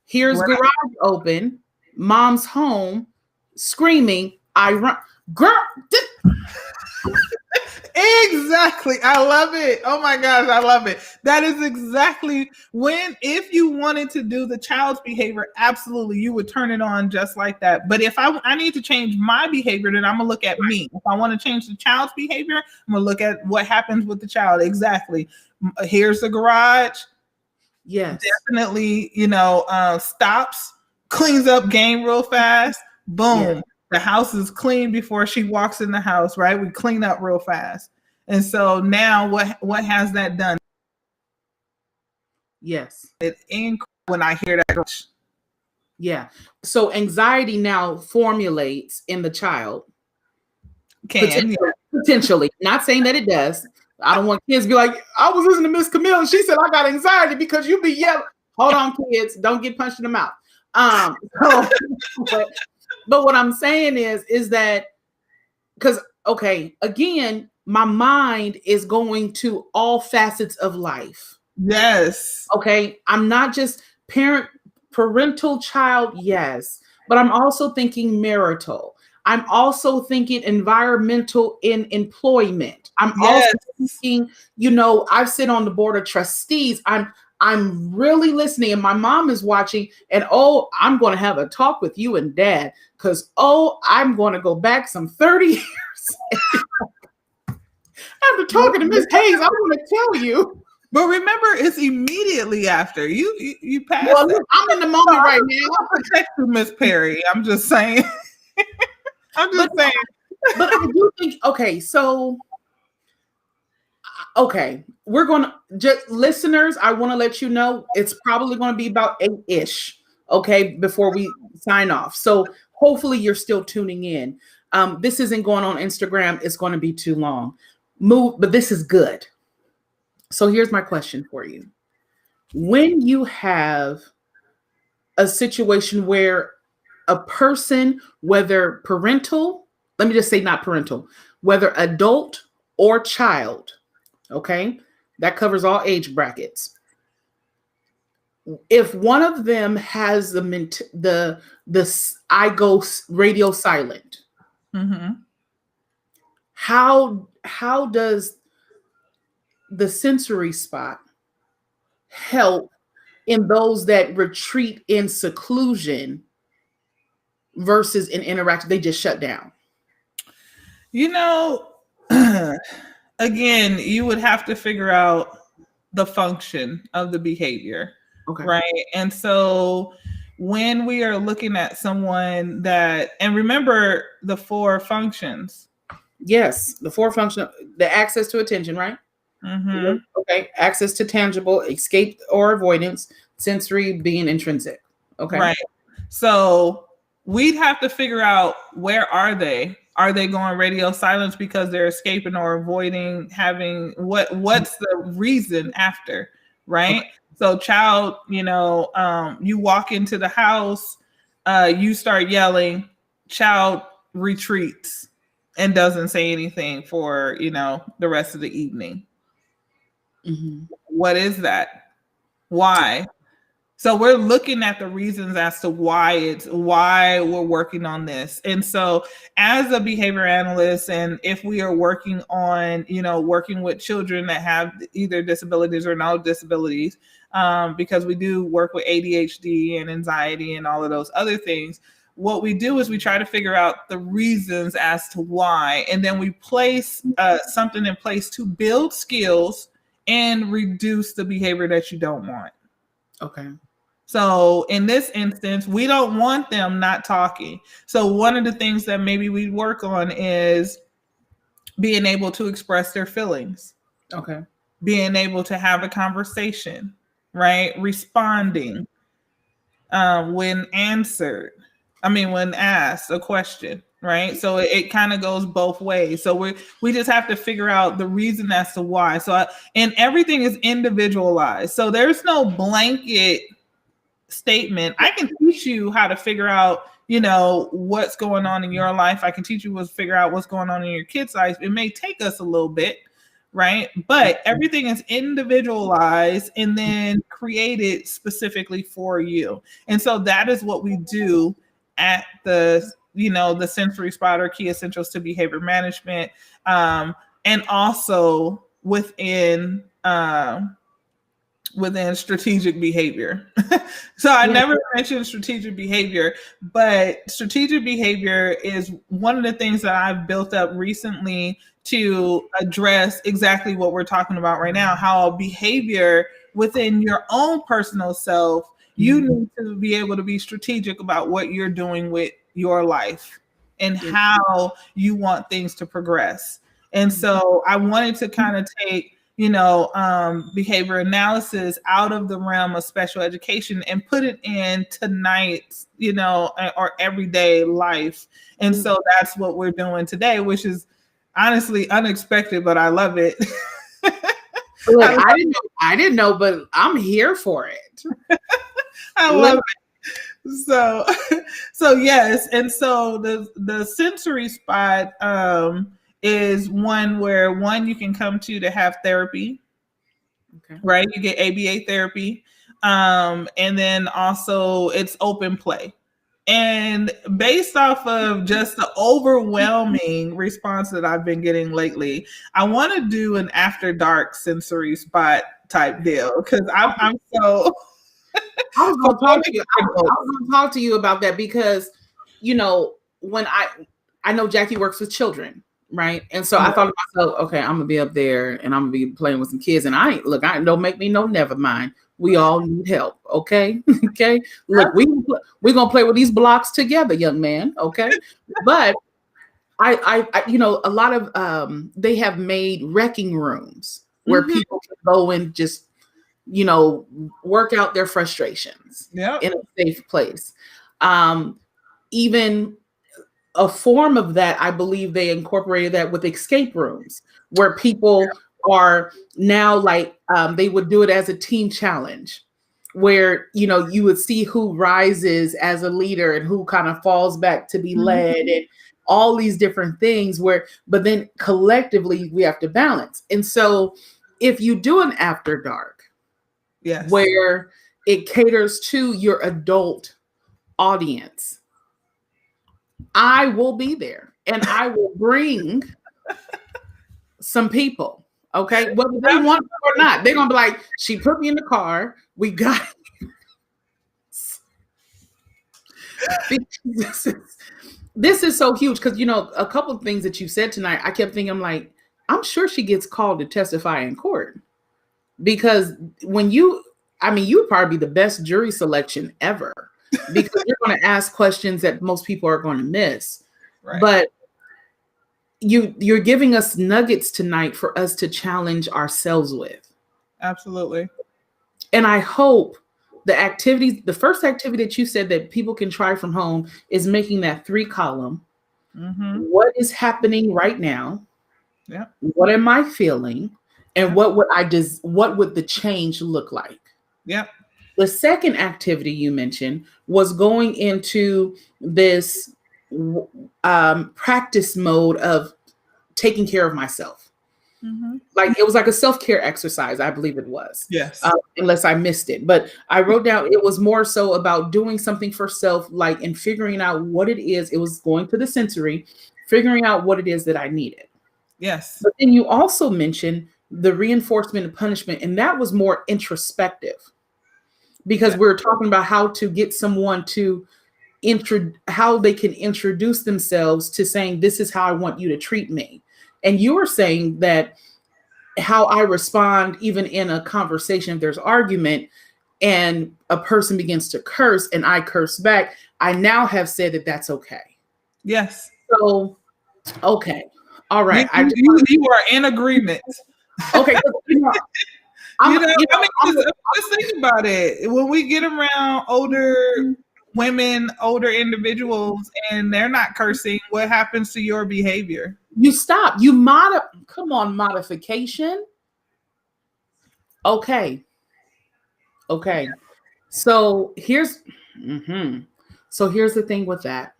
Here's garage open, mom's home, screaming, I run. Girl. Exactly. I love it. Oh my gosh, I love it. That is exactly if you wanted to do the child's behavior, absolutely, you would turn it on just like that. But if I need to change my behavior, then I'm going to look at me. If I want to change the child's behavior, I'm going to look at what happens with the child. Exactly. Here's the garage. Yes. Definitely, stops, cleans up game real fast. Boom. Yeah. The house is clean before she walks in the house, right? We clean up real fast. And so now what has that done? Yes. It increases when I hear that. Yeah. So anxiety now formulates in the child. Can. Potentially. Not saying that it does. I don't want kids to be like, I was listening to Miss Camille and she said I got anxiety because you be yelling. Hold on, kids. Don't get punched in the mouth. So, but what I'm saying is that because, okay, again, my mind is going to all facets of life. Yes. Okay. I'm not just parental child. Yes. But I'm also thinking marital. I'm also thinking environmental in employment. I'm also thinking, I sit on the board of trustees. I'm really listening, and my mom is watching, and I'm going to have a talk with you and dad because, I'm going to go back some 30 years. After talking to Miss Hayes, I want to tell you. But remember, it's immediately after you pass. Well, look, I'm in the moment right now. I'll protect you, Miss Perry. I'm just saying. Saying. But I do think, we're going to just listeners. I want to let you know it's probably going to be about 8-ish. Okay, before we sign off. So hopefully you're still tuning in. This isn't going on Instagram. It's going to be too long. But this is good. So here's my question for you. When you have a situation where a person, whether parental, let me just say not parental, whether adult or child, okay, that covers all age brackets. If one of them has the I go radio silent, mm-hmm. how does the sensory spot help in those that retreat in seclusion versus in interaction? They just shut down. Again, you would have to figure out the function of the behavior, right? And so when we are looking at someone and remember the 4 functions. Yes, the 4 functions, the access to attention, right? Mm-hmm. Okay, access to tangible, escape or avoidance, sensory being intrinsic. Okay. Right. So we'd have to figure out, where are they? Are they going radio silence because they're escaping or avoiding having what's the reason after, right? Okay. So child, you walk into the house, you start yelling, child retreats and doesn't say anything for, the rest of the evening. Mm-hmm. What is that? Why? So we're looking at the reasons as to why we're working on this. And so as a behavior analyst, and if we are working on, working with children that have either disabilities or no disabilities, because we do work with ADHD and anxiety and all of those other things, what we do is we try to figure out the reasons as to why, and then we place something in place to build skills and reduce the behavior that you don't want. Okay. So in this instance, we don't want them not talking. So one of the things that maybe we work on is being able to express their feelings. Okay. Being able to have a conversation, right? Responding when asked a question, right? So it kind of goes both ways. So we just have to figure out the reason as to why. So and everything is individualized. So there's no blanket statement. I can teach you how to figure out, what's going on in your life. I can teach you figure out what's going on in your kid's life. It may take us a little bit, right? But everything is individualized and then created specifically for you. And so that is what we do at the sensory spot or key essentials to behavior management. And also within strategic behavior. So I never mentioned strategic behavior, but strategic behavior is one of the things that I've built up recently to address exactly what we're talking about right now, how behavior within your own personal self, you need to be able to be strategic about what you're doing with your life and how you want things to progress. And so I wanted to kind of take behavior analysis out of the realm of special education and put it in tonight's, or everyday life. And so that's what we're doing today, which is honestly unexpected, but I love it. Look, I didn't know, but I'm here for it. I love it. So yes, and so the sensory spot is one where you can come to have therapy. Okay. Right, you get ABA therapy, and then also it's open play. And based off of just the overwhelming response that I've been getting lately, I want to do an after dark sensory spot type deal because I'm so. I was going to talk to you. I was going to talk to you about that because, you know, when I know Jackie works with children, right? And so I thought to myself, okay, I'm gonna be up there and I'm gonna be playing with some kids. And I don't make me no never mind. We all need help, okay? Okay. Look, we're gonna play with these blocks together, young man. Okay. But I you know, a lot of they have made wrecking rooms where people can go and just, you know, work out their frustrations in a safe place. Even a form of that, I believe they incorporated that with escape rooms where people are now like, they would do it as a team challenge where, you know, you would see who rises as a leader and who kind of falls back to be led and all these different things but then collectively we have to balance. And so if you do an after dark, where it caters to your adult audience, I will be there and I will bring some people. Okay. Whether they want it or not, they're going to be like, she put me in the car. We got this is so huge. Cause you know, a couple of things that you said tonight, I kept thinking, I'm sure she gets called to testify in court because you'd probably be the best jury selection ever. Because you're going to ask questions that most people are going to miss. Right. But you're giving us nuggets tonight for us to challenge ourselves with. Absolutely. And I hope the first activity that you said that people can try from home is making that 3-column. What is happening right now? Yeah. What am I feeling? And what would the change look like? Yeah. The second activity you mentioned was going into this practice mode of taking care of myself. Like it was like a self-care exercise, I believe it was. Yes. Unless I missed it. But I wrote down it was more so about doing something for self, like and figuring out what it is. It was going to the sensory, figuring out what it is that I needed. Yes. But then you also mentioned the reinforcement and punishment, and that was more introspective. Because we're talking about how to get someone to how they can introduce themselves to saying, this is how I want you to treat me. And you were saying that how I respond, even in a conversation, if there's argument and a person begins to curse and I curse back, I now have said that that's okay. Yes. So, okay. All right. You are in agreement. Okay. Just think about it. When we get around older women, older individuals, and they're not cursing, what happens to your behavior? You stop. Come on, modification. Okay. So here's the thing with that.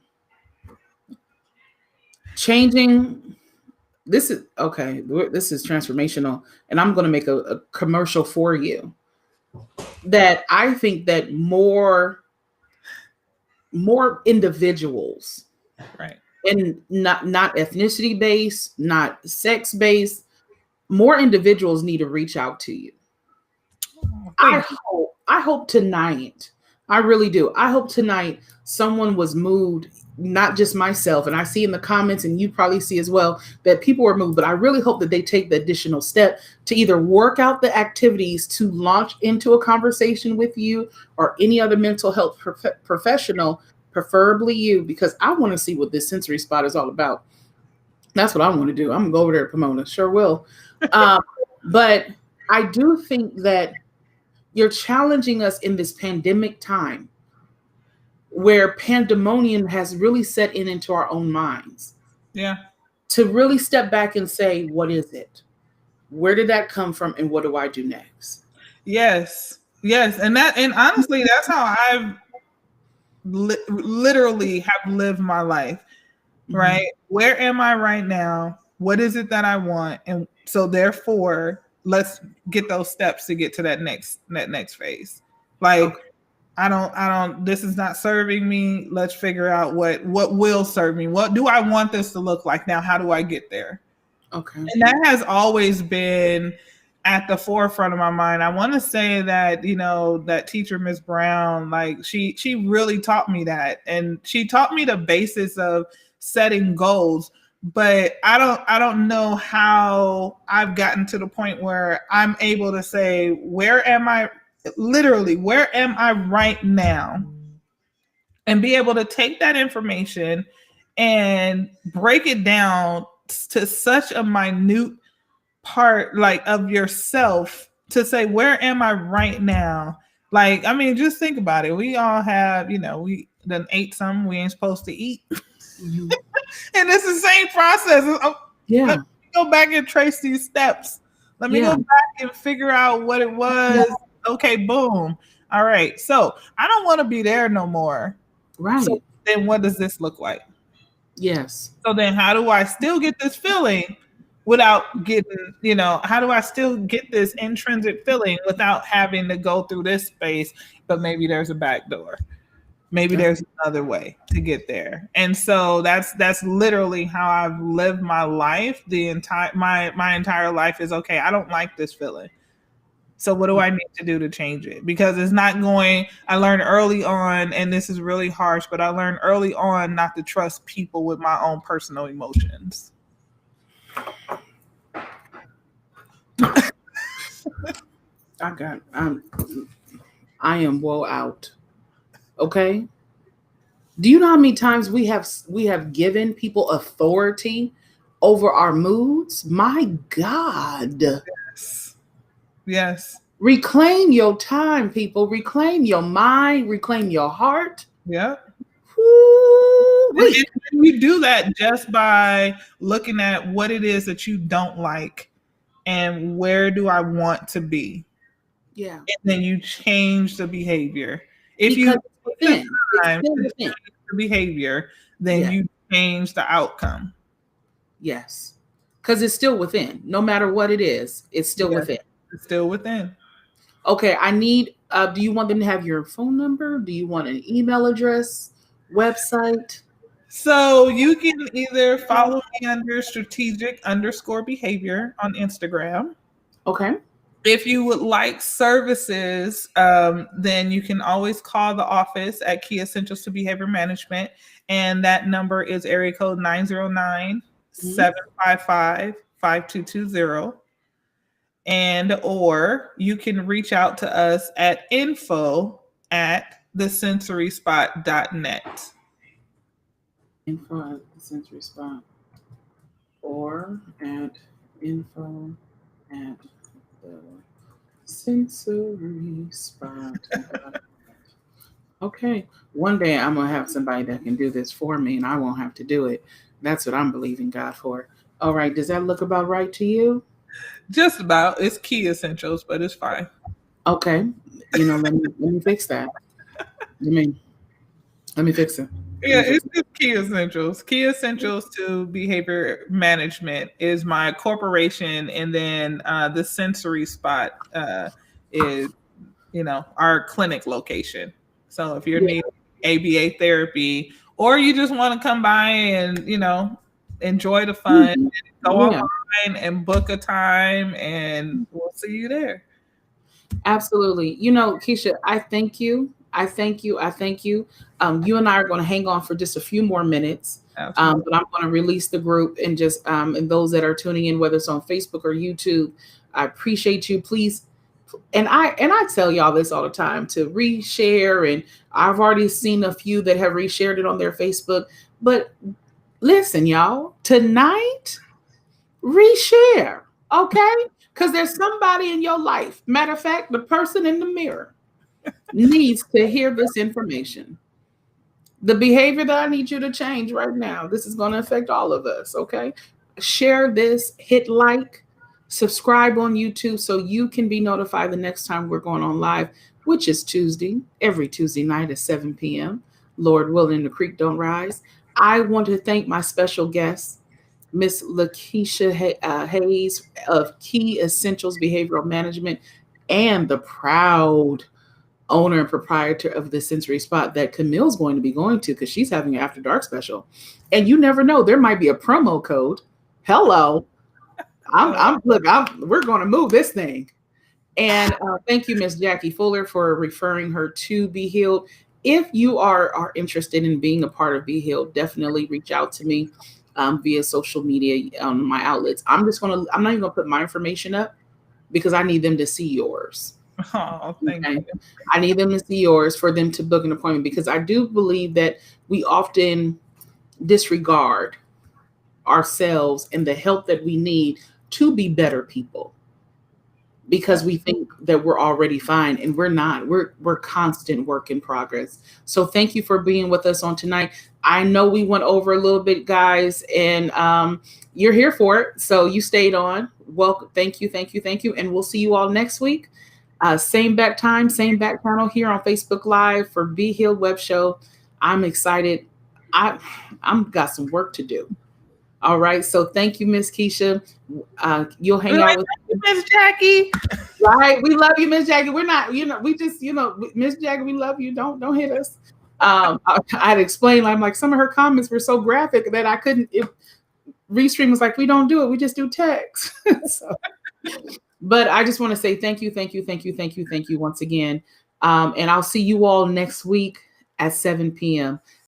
Changing. This is okay. This is transformational, and I'm going to make a commercial for you. That I think that more individuals, right, and not ethnicity based, not sex based, more individuals need to reach out to you. I hope tonight. I really do. I hope tonight someone was moved, not just myself. And I see in the comments, and you probably see as well, that people were moved. But I really hope that they take the additional step to either work out the activities to launch into a conversation with you or any other mental health professional, preferably you, because I want to see what this sensory spot is all about. That's what I want to do. I'm going to go over there, Pomona. Sure will. But I do think that you're challenging us in this pandemic time where pandemonium has really set into our own minds. Yeah. to really step back and say, what is it? Where did that come from? And what do I do next? Yes. Yes. And honestly, that's how I've literally have lived my life, right? Where am I right now? What is it that I want? And so therefore, let's get those steps to get to that next phase. Like, Okay. I don't, this is not serving me. Let's figure out what will serve me. What do I want this to look like now? How do I get there? Okay. And that has always been at the forefront of my mind. I want to say that, that teacher, Miss Brown, like she really taught me that. And she taught me the basis of setting goals. But I don't know how I've gotten to the point where I'm able to say, where am I right now? And be able to take that information and break it down to such a minute part, like, of yourself, to say, where am I right now? Like, I mean, just think about it. We all have, we done ate something we ain't supposed to eat. Mm-hmm. And it's the same process. Yeah. Let me go back and trace these steps. Let me go back and figure out what it was. Yeah. Okay, boom. All right. So I don't want to be there no more. Right. So then what does this look like? Yes. So then how do I still get this feeling without getting, how do I still get this intrinsic feeling without having to go through this space? But maybe there's a back door. Maybe there's another way to get there. And so that's literally how I've lived my life. My entire life is, okay, I don't like this feeling. So what do I need to do to change it? Because it's not going, I learned early on, and this is really harsh, but I learned early on not to trust people with my own personal emotions. I am woe out. Okay. Do you know how many times we have given people authority over our moods? My God. Yes. Reclaim your time, people. Reclaim your mind. Reclaim your heart. Yeah. And we do that just by looking at what it is that you don't like and where do I want to be. Yeah. And then you change the behavior. If you take time to change the behavior, then you change the outcome. Yes. Because it's still within. No matter what it is, it's still within. It's still within. Okay. I need, do you want them to have your phone number? Do you want an email address, website? So you can either follow me under strategic_behavior on Instagram. Okay. If you would like services, then you can always call the office at Key Essentials to Behavior Management. And that number is area code 909-755-5220. And or you can reach out to us at info@thesensoryspot.net. Info@thesensoryspot or at info@thesensoryspot. Okay. One day I'm going to have somebody that can do this for me and I won't have to do it. That's what I'm believing God for. All right. Does that look about right to you? Just about. It's Key Essentials, but it's fine. Okay. Let me fix that. Let me fix it. Yeah, it's Key Essentials. Key Essentials to Behavior Management is my corporation, and then the Sensory Spot is, our clinic location. So if you're needing ABA therapy, or you just want to come by and enjoy the fun, go online and book a time, and we'll see you there. Absolutely. Keysha, I thank you. I thank you. You and I are going to hang on for just a few more minutes. But I'm going to release the group and just and those that are tuning in, whether it's on Facebook or YouTube, I appreciate you. Please. And I tell y'all this all the time to reshare. And I've already seen a few that have reshared it on their Facebook. But listen, y'all, tonight, reshare. Okay? Because there's somebody in your life. Matter of fact, the person in the mirror needs to hear this information. The behavior that I need you to change right now, this is going to affect all of us, okay? share this, hit like, subscribe on YouTube so you can be notified the next time we're going on live, which is Tuesday, every Tuesday night at 7 p.m. Lord willing, the creek don't rise. I want to thank my special guest, Miss LaKeysha Hayes of Key Essentials Behavioral Management and the proud owner and proprietor of the Sensory Spot that Camille's going to be going to because she's having an After Dark special. And you never know, there might be a promo code. Hello. We're going to move this thing. And thank you, Miss Jackie Fuller, for referring her to Be Healed. If you are interested in being a part of Be Healed, definitely reach out to me via social media on my outlets. I'm not even gonna put my information up because I need them to see yours. Oh, thank you. I need them to see yours for them to book an appointment, because I do believe that we often disregard ourselves and the help that we need to be better people, because we think that we're already fine, and we're not. We're constant work in progress. So thank you for being with us on tonight. I know we went over a little bit, guys, and you're here for it. So you stayed on. Welcome. Thank you. And we'll see you all next week. Same back time, same back channel here on Facebook Live for Be Healed Web Show. I'm excited. I'm got some work to do. All right. So thank you, Miss Keysha. You'll hang out with Miss Jackie. Right. We love you, Miss Jackie. We're not, we just, Miss Jackie, we love you. Don't hit us. I'd explain, I'm like, some of her comments were so graphic that I couldn't, Restream was like, we don't do it. We just do text. So, but I just want to say thank you once again. And I'll see you all next week at 7 p.m.